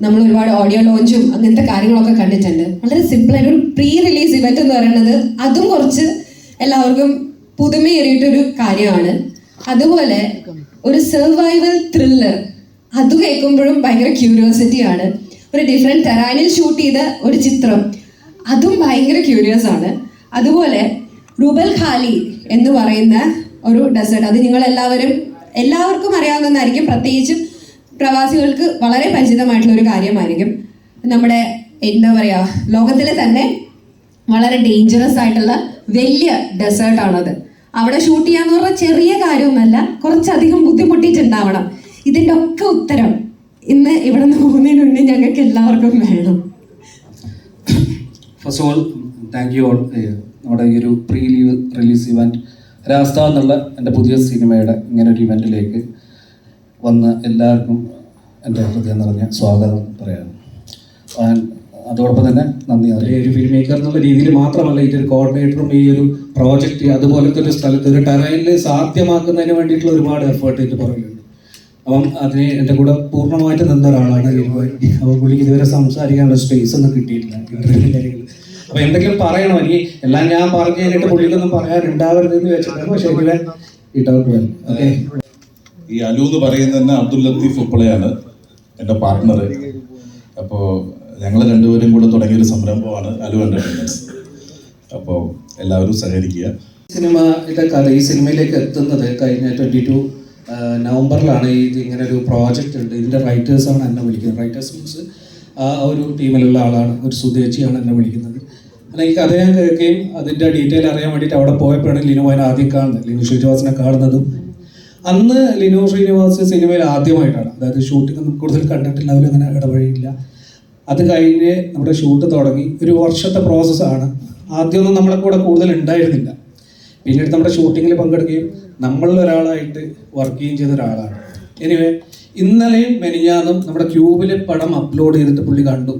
നമ്മൾ ഒരുപാട് ഓഡിയോ ലോഞ്ചും അങ്ങനത്തെ കാര്യങ്ങളൊക്കെ കണ്ടിട്ടുണ്ട്. വളരെ സിമ്പിളായിട്ട് ഒരു പ്രീ റിലീസ് ഇവന്റ് എന്ന് പറയുന്നത് അതും കുറച്ച് എല്ലാവർക്കും പുതുമയേറിയിട്ടൊരു കാര്യമാണ്. അതുപോലെ ഒരു സർവൈവൽ ത്രില്ലർ, അത് കേൾക്കുമ്പോഴും ഭയങ്കര ക്യൂരിയോസിറ്റിയാണ്. ഒരു ഡിഫറെൻറ്റ് ടെറൈനിൽ ഷൂട്ട് ചെയ്ത ഒരു ചിത്രം, അതും ഭയങ്കര ക്യൂരിയസ് ആണ്. അതുപോലെ റുബൽ ഖാലി എന്ന് പറയുന്ന ഒരു ഡെസേർട്ട്, അത് എല്ലാവർക്കും അറിയാവുന്നതായിരിക്കും, പ്രത്യേകിച്ചും പ്രവാസികൾക്ക് വളരെ പരിചിതമായിട്ടുള്ള ഒരു കാര്യമായിരിക്കും. നമ്മുടെ എന്താ പറയുക, ലോകത്തിലെ തന്നെ വളരെ ഡേഞ്ചറസ് ആയിട്ടുള്ള വലിയ ഡെസേർട്ടാണത്. അവിടെ ഷൂട്ട് ചെയ്യാന്ന് പറഞ്ഞാൽ ചെറിയ കാര്യമൊന്നുമല്ല, കുറച്ചധികം ബുദ്ധിമുട്ടിയിട്ടുണ്ടാവണം. ഇതിൻ്റെ ഒക്കെ ഉത്തരം ഇന്ന് ഇവിടെ നിന്ന് പോകുന്നതിന് മുന്നേ ഞങ്ങൾക്ക് എല്ലാവർക്കും വേണം. First of all thank you all. നമ്മുടെ ഈ ഒരു പ്രീ റിലീസ് ഇവൻറ്റ് രാസ്ത എന്നുള്ള എൻ്റെ പുതിയ സിനിമയുടെ ഇങ്ങനൊരു ഇവൻറ്റിലേക്ക് വന്ന എല്ലാവർക്കും എൻ്റെ ഹൃദയം നിറഞ്ഞ സ്വാഗതം പറയാം. അതോടൊപ്പം തന്നെ നന്ദി. ഒരു ഫിലിം മേക്കർ എന്നുള്ള രീതിയിൽ മാത്രമല്ല, ഇതൊരു കോർഡിനേറ്ററും ഈ ഒരു പ്രോജക്റ്റ് അതുപോലത്തെ ഒരു സ്ഥലത്ത് ഒരു ടെറൈനിൽ സാധ്യമാക്കുന്നതിന് വേണ്ടിയിട്ടുള്ള ഒരുപാട് എഫേർട്ട് ഇതിൽ പറയുന്നുണ്ട്. അപ്പം അതിന് എൻ്റെ കൂടെ പൂർണ്ണമായിട്ട് നിന്ന ഒരാളാണ് ലിനുവായി. അപ്പോൾ പുള്ളിക്ക് ഇതുവരെ സംസാരിക്കാനുള്ള സ്പേസ് ഒന്നും കിട്ടിയിട്ടില്ല കാര്യങ്ങൾ. അപ്പോൾ എന്തെങ്കിലും പറയണം, എനിക്ക് എല്ലാം ഞാൻ പറഞ്ഞു കഴിഞ്ഞിട്ട് പുള്ളിക്കൊന്നും പറയാനുണ്ടാവരുതെന്ന് വെച്ചിട്ടാണ്. പക്ഷേ ഇവിടെ ഓക്കെ. ഈ അലു എന്ന് പറയുന്നത് തന്നെ അബ്ദുൽ ലത്തീഫ് ഉപ്പളയാണ് എൻ്റെ പാർട്ട്ണർ. അപ്പോൾ ഞങ്ങൾ രണ്ടുപേരും കൂടെ തുടങ്ങിയൊരു സംരംഭമാണ് അലു എൻ്റർടൈൻമെൻറ്റ്സ്. അപ്പോൾ എല്ലാവരും സഹകരിക്കുക. സിനിമയുടെ കഥ ഈ സിനിമയിലേക്ക് എത്തുന്നത് കഴിഞ്ഞ 22 നവംബറിലാണ്. ഇങ്ങനെ ഒരു പ്രോജക്റ്റ് ഉണ്ട്. ഇതിൻ്റെ റൈറ്റേഴ്സാണ് എന്നെ വിളിക്കുന്നത്. റൈറ്റേഴ്സ് മീൻസ് ആ ഒരു ടീമിലുള്ള ആളാണ്, ഒരു സുദേച്ചിയാണ് എന്നെ വിളിക്കുന്നത്. അല്ലെങ്കിൽ ഈ കഥ ഞാൻ കേൾക്കുകയും അതിൻ്റെ ഡീറ്റെയിൽ അറിയാൻ വേണ്ടിയിട്ട് അവിടെ പോയപ്പോഴാണ് ലിനുവിനെ ആദ്യം കാണുന്നത്, ലിനു ശ്രീനിവാസിനെ കാണുന്നതും. അന്ന് ലിനു ശ്രീനിവാസ് സിനിമയിൽ ആദ്യമായിട്ടാണ്, അതായത് ഷൂട്ടിംഗ് ഒന്നും കൂടുതൽ കണ്ടിട്ടില്ല, അവരങ്ങനെ ഇടപഴകില്ല. അത് കഴിഞ്ഞ് നമ്മുടെ ഷൂട്ട് തുടങ്ങി. ഒരു വർഷത്തെ പ്രോസസ്സാണ്. ആദ്യമൊന്നും നമ്മളെ കൂടെ കൂടുതൽ ഉണ്ടായിരുന്നില്ല. പിന്നീട് നമ്മുടെ ഷൂട്ടിങ്ങിൽ പങ്കെടുക്കുകയും നമ്മളിൽ ഒരാളായിട്ട് വർക്ക് ചെയ്യുകയും ചെയ്ത ഒരാളാണ്. എനിവേ ഇന്നലെയും മെനിഞ്ഞാന്നും നമ്മുടെ ക്യൂബിൽ പടം അപ്ലോഡ് ചെയ്തിട്ട് പുള്ളി കണ്ടു.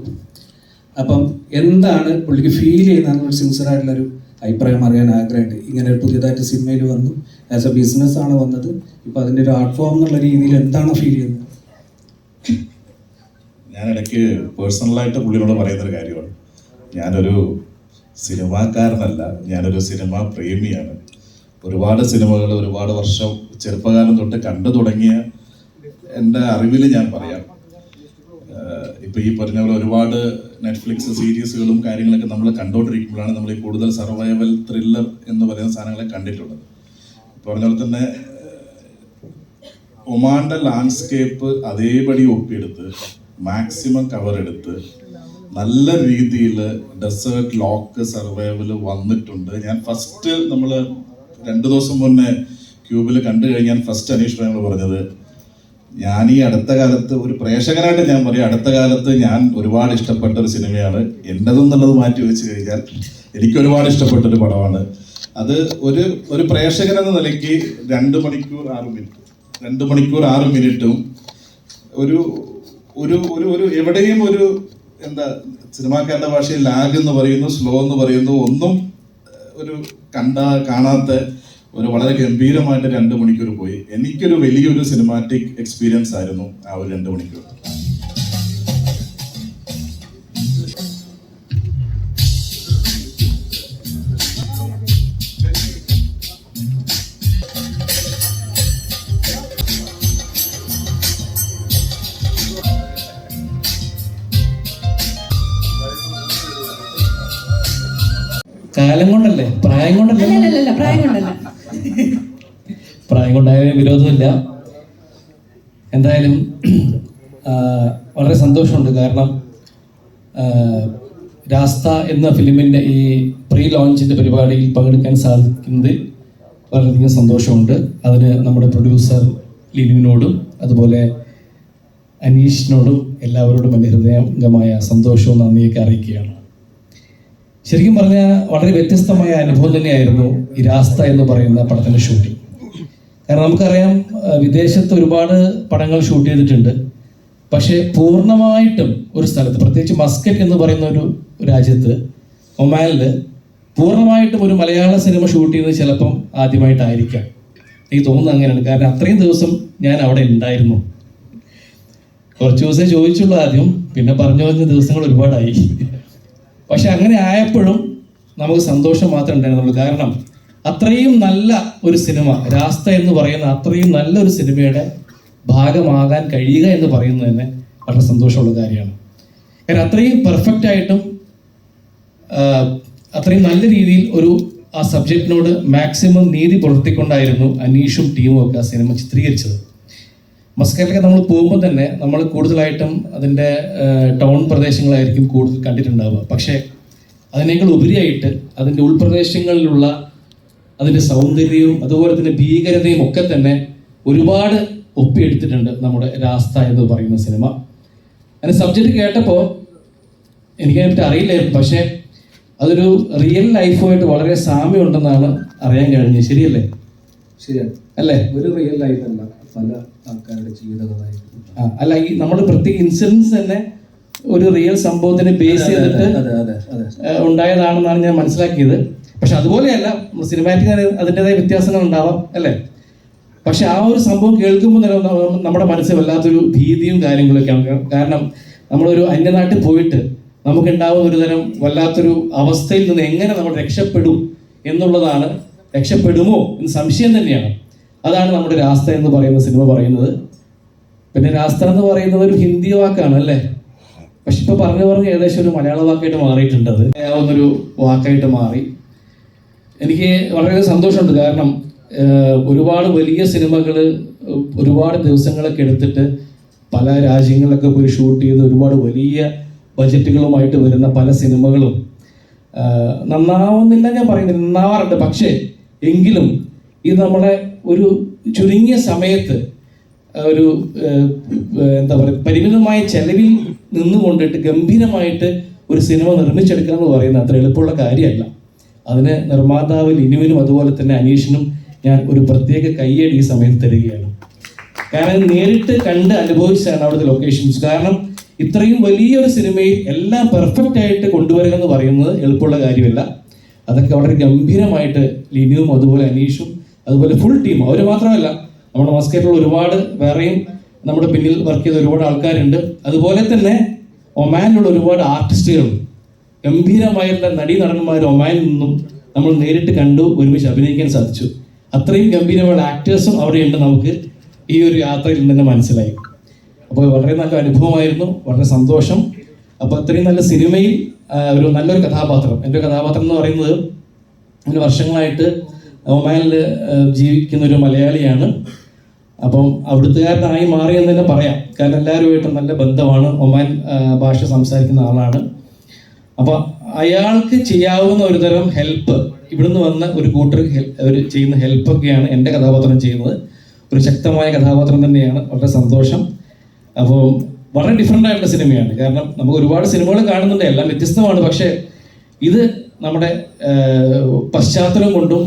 അപ്പം എന്താണ് പുള്ളിക്ക് ഫീൽ ചെയ്യുന്നതെന്നൊരു സിൻസിയറായിട്ടുള്ളൊരു അഭിപ്രായം അറിയാൻ ആഗ്രഹമുണ്ട്. ഇങ്ങനെ ഒരു പുതിയതായിട്ട് സിനിമയിൽ വന്നു, ആസ് എ ബിസിനസ്സാണ് വന്നത്. ഇപ്പം അതിൻ്റെ ഒരു ആർട്ട് ഫോം എന്നുള്ള രീതിയിൽ എന്താണ് ഫീൽ ചെയ്യുന്നത്? ഞാൻ ഇടയ്ക്ക് പേഴ്സണലായിട്ട് പുള്ളിയോട് പറയുന്നൊരു കാര്യമാണ്, ഞാനൊരു സിനിമാക്കാരനല്ല, ഞാനൊരു സിനിമാ പ്രേമിയാണ്. ഒരുപാട് സിനിമകൾ ഒരുപാട് വർഷം ചെറുപ്പകാലം തൊട്ട് കണ്ടു തുടങ്ങിയ എൻ്റെ അറിവിൽ ഞാൻ പറയാം. ഇപ്പോൾ ഈ പറഞ്ഞ പോലെ ഒരുപാട് നെറ്റ്ഫ്ലിക്സ് സീരീസുകളും കാര്യങ്ങളൊക്കെ നമ്മൾ കണ്ടുകൊണ്ടിരിക്കുമ്പോഴാണ് നമ്മൾ ഈ കൂടുതൽ സർവൈവൽ ത്രില്ലർ എന്ന് പറയുന്ന സാധനങ്ങളെ കണ്ടിട്ടുള്ളത്. പറഞ്ഞ പോലെ തന്നെ ഒമാൻ്റെ ലാൻഡ്സ്കേപ്പ് അതേപടി ഒപ്പിയെടുത്ത് മാക്സിമം കവർ എടുത്ത് നല്ല രീതിയിൽ ഡെസേർട്ട് ലോക്ക് സർവൈവൽ വന്നിട്ടുണ്ട്. ഞാൻ ഫസ്റ്റ് നമ്മൾ 2 ദിവസം മുന്നേ ക്യൂബിൽ കണ്ടു കഴിഞ്ഞാൽ ഫസ്റ്റ് അനീഷ് ഞങ്ങൾ പറഞ്ഞത്, ഞാൻ ഈ അടുത്ത കാലത്ത് ഒരു പ്രേക്ഷകനായിട്ട് ഞാൻ പറയും, അടുത്ത കാലത്ത് ഞാൻ ഒരുപാട് ഇഷ്ടപ്പെട്ട ഒരു സിനിമയാണ് എൻ്റെതെന്നുള്ളത് മാറ്റി വെച്ച് കഴിഞ്ഞാൽ എനിക്ക് ഒരുപാട് ഇഷ്ടപ്പെട്ടൊരു പടമാണ് അത്. ഒരു പ്രേക്ഷകൻ എന്ന നിലയ്ക്ക് 2 മണിക്കൂർ 6 മിനിറ്റും ഒരു ഒരു ഒരു എവിടെയും ഒരു എന്താ സിനിമാക്കാരുടെ ഭാഷയിൽ ലാഗ് എന്ന് പറയുന്നു, സ്ലോ എന്ന് പറയുന്നു, ഒന്നും ഒരു കാണാത്ത ഒരു വളരെ ഗംഭീരമായിട്ട് 2 മണിക്കൂർ പോയി. എനിക്കൊരു വലിയൊരു സിനിമാറ്റിക് എക്സ്പീരിയൻസ് ആയിരുന്നു ആ ഒരു 2 മണിക്കൂർ. കാലം കൊണ്ടല്ലേ, പ്രായം കൊണ്ടല്ല. പ്രായം കൊണ്ടായാലും വിരോധമില്ല. എന്തായാലും വളരെ സന്തോഷമുണ്ട്. കാരണം രാസ്ത എന്ന ഫിലിമിൻ്റെ ഈ പ്രീ ലോഞ്ചിൻ്റെ പരിപാടിയിൽ പങ്കെടുക്കാൻ സാധിക്കുന്നത് വളരെയധികം സന്തോഷമുണ്ട്. അതിന് നമ്മുടെ പ്രൊഡ്യൂസർ ലിനുവിനോടും അതുപോലെ അനീഷിനോടും എല്ലാവരോടും എൻ്റെ ഹൃദയംഗമായ സന്തോഷവും നന്ദിയൊക്കെ അറിയിക്കുകയാണ്. ശരിക്കും പറഞ്ഞാൽ വളരെ വ്യത്യസ്തമായ അനുഭവം തന്നെയായിരുന്നു ഈ രാസ്ത എന്ന് പറയുന്ന പടത്തിൻ്റെ ഷൂട്ടിംഗ്. കാരണം നമുക്കറിയാം, വിദേശത്ത് ഒരുപാട് പടങ്ങൾ ഷൂട്ട് ചെയ്തിട്ടുണ്ട്. പക്ഷേ പൂർണ്ണമായിട്ടും ഒരു സ്ഥലത്ത്, പ്രത്യേകിച്ച് മസ്കറ്റ് എന്ന് പറയുന്ന ഒരു രാജ്യത്ത്, ഒമാനിൽ പൂർണ്ണമായിട്ടും ഒരു മലയാള സിനിമ ഷൂട്ട് ചെയ്യുന്നത് ചിലപ്പം ആദ്യമായിട്ടായിരിക്കാം. എനിക്ക് തോന്നുന്നത് അങ്ങനെയാണ്. കാരണം അത്രയും ദിവസം ഞാൻ അവിടെ ഉണ്ടായിരുന്നു. കുറച്ച് ദിവസമേ ചോദിച്ചുള്ളൂ ആദ്യം, പിന്നെ പറഞ്ഞു ദിവസങ്ങൾ ഒരുപാടായി. പക്ഷെ അങ്ങനെ ആയപ്പോഴും നമുക്ക് സന്തോഷം മാത്രമേ ഉണ്ടായിരുന്നുള്ളൂ. കാരണം അത്രയും നല്ല ഒരു സിനിമ, രാസ്ത എന്ന് പറയുന്ന അത്രയും നല്ലൊരു സിനിമയുടെ ഭാഗമാകാൻ കഴിയുക എന്ന് പറയുന്നത് തന്നെ വളരെ സന്തോഷമുള്ള കാര്യമാണ്. കാരണം അത്രയും പെർഫെക്റ്റ് ആയിട്ടും അത്രയും നല്ല രീതിയിൽ ആ സബ്ജക്റ്റിനോട് മാക്സിമം നീതി പുലർത്തിക്കൊണ്ടായിരുന്നു അനീഷും ടീമും ഒക്കെ ആ സിനിമ ചിത്രീകരിച്ചത്. മസ്കറ്റിലൊക്കെ നമ്മൾ പോകുമ്പോൾ തന്നെ നമ്മൾ കൂടുതലായിട്ടും അതിൻ്റെ ടൗൺ പ്രദേശങ്ങളായിരിക്കും കൂടുതൽ കണ്ടിട്ടുണ്ടാവുക. പക്ഷേ അതിനേക്കാൾ ഉപരിയായിട്ട് അതിൻ്റെ ഉൾപ്രദേശങ്ങളിലുള്ള അതിൻ്റെ സൗന്ദര്യവും അതുപോലെ തന്നെ ഭീകരതയും ഒക്കെ തന്നെ ഒരുപാട് ഒപ്പിയെടുത്തിട്ടുണ്ട് നമ്മുടെ രാസ്ത എന്ന് പറയുന്ന സിനിമ. അതിൻ്റെ സബ്ജക്റ്റ് കേട്ടപ്പോൾ എനിക്കതിനെപ്പറ്റി അറിയില്ലായിരുന്നു, പക്ഷേ അതൊരു റിയൽ ലൈഫുമായിട്ട് വളരെ സാമ്യമുണ്ടെന്നാണ് അറിയാൻ കഴിഞ്ഞത്. ശരിയല്ലേ? ശരിയാണ് അല്ലേ? ഒരു റിയൽ ലൈഫ് അല്ല, പല ആൾക്കാരുടെ ജീവിതകഥയായിരുന്നു. അല്ല, ഈ നമ്മുടെ പ്രത്യേക ഇൻസിഡൻസ് തന്നെ ഒരു റിയൽ സംഭവത്തിനെ ബേസ് ചെയ്തിട്ട് ഉണ്ടായതാണെന്നാണ് ഞാൻ മനസ്സിലാക്കിയത്. പക്ഷെ അതുപോലെയല്ല, സിനിമാറ്റിക് അതിൻ്റെതായ വ്യത്യാസങ്ങൾ ഉണ്ടാവാം, അല്ലേ? പക്ഷെ ആ ഒരു സംഭവം കേൾക്കുമ്പോൾ തന്നെ നമ്മുടെ മനസ്സിൽ വല്ലാത്തൊരു ഭീതിയും കാര്യങ്ങളൊക്കെയാണ്. കാരണം നമ്മളൊരു അന്യനാട്ടിൽ പോയിട്ട് നമുക്കുണ്ടാവുന്ന ഒരു തരം വല്ലാത്തൊരു അവസ്ഥയിൽ നിന്ന് എങ്ങനെ നമ്മൾ രക്ഷപ്പെടും എന്നുള്ളതാണ്, രക്ഷപ്പെടുമോ എന്ന് സംശയം തന്നെയാണ്. അതാണ് നമ്മുടെ രാസ്ത എന്ന് പറയുന്ന സിനിമ പറയുന്നത്. പിന്നെ രാസ്ത എന്ന് പറയുന്നത് ഒരു ഹിന്ദി വാക്കാണ്, അല്ലേ? പക്ഷെ ഇപ്പൊ പറഞ്ഞു ഏകദേശം ഒരു മലയാള വാക്കായിട്ട് മാറിയിട്ടുണ്ട്. അത് ആവുന്നൊരു വാക്കായിട്ട് മാറി. എനിക്ക് വളരെ സന്തോഷമുണ്ട്. കാരണം ഒരുപാട് വലിയ സിനിമകൾ ഒരുപാട് ദിവസങ്ങളൊക്കെ എടുത്തിട്ട് പല രാജ്യങ്ങളിലൊക്കെ പോയി ഷൂട്ട് ചെയ്ത് ഒരുപാട് വലിയ ബജറ്റുകളുമായിട്ട് വരുന്ന പല സിനിമകളും നന്നാവുന്നില്ല ഞാൻ പറയുന്നില്ല, നന്നാവാറുണ്ട്. പക്ഷേ എങ്കിലും ഇത് നമ്മളെ ഒരു ചുരുങ്ങിയ സമയത്ത് ഒരു എന്താ പറയുക, പരിമിതമായ ചെലവിൽ നിന്നുകൊണ്ടിട്ട് ഗംഭീരമായിട്ട് ഒരു സിനിമ നിർമ്മിച്ചെടുക്കുക എന്ന് പറയുന്നത് അത്ര എളുപ്പമുള്ള കാര്യമല്ല. അതിന് നിർമ്മാതാവ് ലിനുവിനും അതുപോലെ തന്നെ അനീഷിനും ഞാൻ ഒരു പ്രത്യേക കയ്യടി ഈ സമയത്ത് തരികയാണ്. കാരണം നേരിട്ട് കണ്ട് അനുഭവിച്ചാണ് അവിടുത്തെ ലൊക്കേഷൻസ്. കാരണം ഇത്രയും വലിയൊരു സിനിമയിൽ എല്ലാം പെർഫെക്റ്റ് ആയിട്ട് കൊണ്ടുവരിക എന്ന് പറയുന്നത് എളുപ്പമുള്ള കാര്യമല്ല. അതൊക്കെ വളരെ ഗംഭീരമായിട്ട് ലിനുവും അതുപോലെ അനീഷും അതുപോലെ ഫുൾ ടീം, അവർ മാത്രമല്ല നമ്മുടെ മസ്കറ്റിലുള്ള ഒരുപാട് വേറെയും നമ്മുടെ പിന്നിൽ വർക്ക് ചെയ്ത ഒരുപാട് ആൾക്കാരുണ്ട്. അതുപോലെ തന്നെ ഒമാനിലുള്ള ഒരുപാട് ആർട്ടിസ്റ്റുകൾ, ഗംഭീരമായിട്ടുള്ള നടീനടന്മാർ ഒമാനിൽ നിന്നും നമ്മൾ നേരിട്ട് കണ്ടു, ഒരുമിച്ച് അഭിനയിക്കാൻ സാധിച്ചു. അത്രയും ഗംഭീരമായ ആക്ടേഴ്സും അവിടെയുണ്ട്, നമുക്ക് ഈ ഒരു യാത്രയിൽ തന്നെ മനസ്സിലായി. അപ്പോൾ വളരെ നല്ല അനുഭവമായിരുന്നു, വളരെ സന്തോഷം. അപ്പോൾ അത്രയും നല്ല സിനിമയിൽ ഒരു നല്ലൊരു കഥാപാത്രം, എൻ്റെ കഥാപാത്രം എന്ന് പറയുന്നത് അങ്ങനെ വർഷങ്ങളായിട്ട് ഒമാനിൽ ജീവിക്കുന്ന ഒരു മലയാളിയാണ്. അപ്പം അവിടുത്തുകാരനായി മാറിയെന്ന് തന്നെ പറയാം. കാരണം എല്ലാവരുമായിട്ടും നല്ല ബന്ധമാണ്, ഒമാൻ ഭാഷ സംസാരിക്കുന്ന ആളാണ്. അപ്പോൾ അയാൾക്ക് ചെയ്യാവുന്ന ഒരു തരം ഹെൽപ്പ് ഇവിടുന്ന് വന്ന ഒരു കൂട്ടർ ചെയ്യുന്ന ഹെൽപ്പൊക്കെയാണ് എൻ്റെ കഥാപാത്രം ചെയ്യുന്നത്. ഒരു ശക്തമായ കഥാപാത്രം തന്നെയാണ്, വളരെ സന്തോഷം. അപ്പോൾ വളരെ ഡിഫറെൻ്റ് ആയിട്ടുള്ള സിനിമയാണ്. കാരണം നമുക്ക് ഒരുപാട് സിനിമകൾ കാണുന്നുണ്ട്, എല്ലാം വ്യത്യസ്തമാണ്. പക്ഷേ ഇത് നമ്മുടെ പശ്ചാത്തലം കൊണ്ടും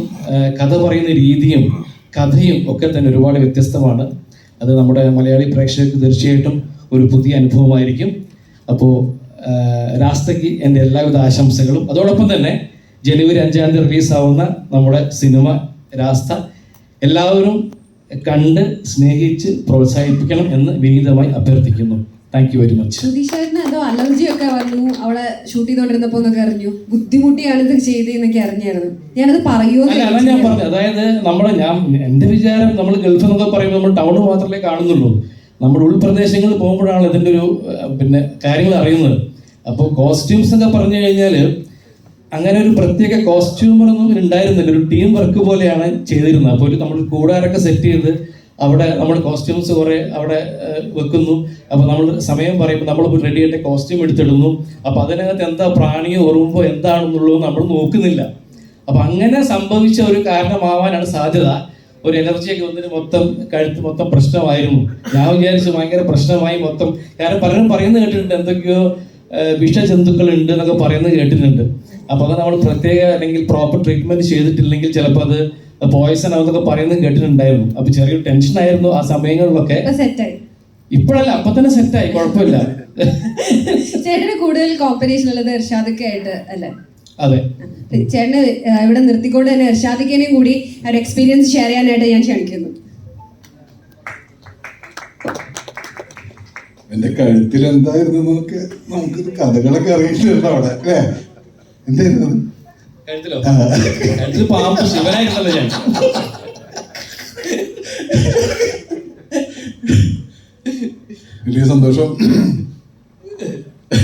കഥ പറയുന്ന രീതിയും കഥയും ഒക്കെ തന്നെ ഒരുപാട് വ്യത്യസ്തമാണ്. അത് നമ്മുടെ മലയാളി പ്രേക്ഷകർക്ക് തീർച്ചയായിട്ടും ഒരു പുതിയ അനുഭവമായിരിക്കും. അപ്പോൾ രാസ്തയ്ക്ക് എൻ്റെ എല്ലാവിധ ആശംസകളും. അതോടൊപ്പം തന്നെ ജനുവരി 5 റിലീസാവുന്ന നമ്മുടെ സിനിമ രാസ്ത എല്ലാവരും കണ്ട് സ്നേഹിച്ച് പ്രോത്സാഹിപ്പിക്കണം എന്ന് വിനീതമായി അഭ്യർത്ഥിക്കുന്നു. Thank you very much. സുധീഷേട്ടന് എന്തോ അലർജി ഒക്കെ വന്നു അവിടെ ഷൂട്ട് ചെയ്തോണ്ടിരുന്നപ്പോ എന്നൊക്കെ അറിഞ്ഞു, ബുദ്ധിമുട്ടിയാണ് ഇത് ചെയ്തെന്നൊക്കെ അറിഞ്ഞായിരുന്നു. ഞാനത് പറയുമോ? അല്ല, ഞാൻ പറഞ്ഞു, അതായത് എൻ്റെ വിചാരം നമ്മൾ ഗൾഫ് എന്നൊക്കെ പറയുമ്പോൾ നമ്മൾ ടൗൺ മാത്രമേ കാണുന്നുള്ളൂ. നമ്മുടെ ഉൾപ്രദേശങ്ങളിൽ പോകുമ്പോഴാണ് ഇതിൻ്റെ ഒരു കാര്യങ്ങൾ അറിയുന്നത്. അപ്പോൾ കോസ്റ്റ്യൂംസ് ഒക്കെ പറഞ്ഞു കഴിഞ്ഞാൽ അങ്ങനെ ഒരു പ്രത്യേക കോസ്റ്റ്യൂമറൊന്നും ഉണ്ടായിരുന്നില്ല, ഒരു ടീം വർക്ക് പോലെയാണ് ചെയ്തിരുന്നത്. അപ്പോൾ നമ്മൾ കൂടാരൊക്കെ സെറ്റ് ചെയ്ത് അവിടെ നമ്മൾ കോസ്റ്റ്യൂംസ് കുറേ അവിടെ വെക്കുന്നു. അപ്പോൾ നമ്മൾ സമയം പറയുമ്പോൾ നമ്മൾ റെഡി ആയിട്ട് കോസ്റ്റ്യൂം എടുത്തിടുന്നു. അപ്പോൾ അതിനകത്ത് എന്താ പ്രാണിയോ ഉറുമ്പോ എന്താണെന്നുള്ളത് നമ്മൾ നോക്കുന്നില്ല. അപ്പോൾ അങ്ങനെ സംഭവിച്ച ഒരു കാരണമാവാനാണ് സാധ്യത. ഒരു എനർജിയൊക്കെ വന്നിട്ട് മൊത്തം കഴുത്ത് മൊത്തം പ്രശ്നമായിരുന്നു. ഞാൻ വിചാരിച്ചു ഭയങ്കര പ്രശ്നമായി മൊത്തം. കാരണം പലരും പറയുന്നത് കേട്ടിട്ടുണ്ട്, എന്തൊക്കെയോ വിഷജന്തുക്കൾ ഉണ്ട് എന്നൊക്കെ പറയുന്നത് കേട്ടിട്ടുണ്ട്. അപ്പോൾ അത് നമ്മൾ പ്രത്യേക അല്ലെങ്കിൽ പ്രോപ്പർ ട്രീറ്റ്മെന്റ് ചെയ്തിട്ടില്ലെങ്കിൽ ചിലപ്പോൾ അത് പോയ്സൺ ആവുന്നൊക്കെ പറയുന്നത് കേട്ടിട്ടുണ്ടായിരുന്നു. അപ്പൊ ചെറിയൊരു ടെൻഷൻ ആയിരുന്നു ആ സമയങ്ങളിലൊക്കെ. ഇപ്പോഴല്ല, അപ്പൊ തന്നെ സെറ്റായി, കുഴപ്പമില്ല. ചേട്ടന് കൂടുതൽ കോമ്പറ്റീഷൻ ഉള്ളത് ഇർഷാദൊക്കെ ആയിട്ട് അല്ലേ? അതെ, ചേട്ടന് ഇവിടെ നിർത്തിക്കൊണ്ട് തന്നെ ഇർഷാദിക്കേനെയും കൂടി ഒരു എക്സ്പീരിയൻസ് ഷെയർ ചെയ്യാനായിട്ട് ഞാൻ ക്ഷണിക്കുന്നു. എന്റെ കഴുത്തിൽ എന്തായിരുന്നു നമുക്ക് കഥകളൊക്കെ അറിയില്ലല്ലോ അവിടെ അല്ലേ? എന്തായിരുന്നു അത്? കഴുത്തിലോ? കഴുത്തിൽ പാമ്പ് ശിവനായിരുന്നല്ലോ ഞാൻ. വലിയ സന്തോഷം.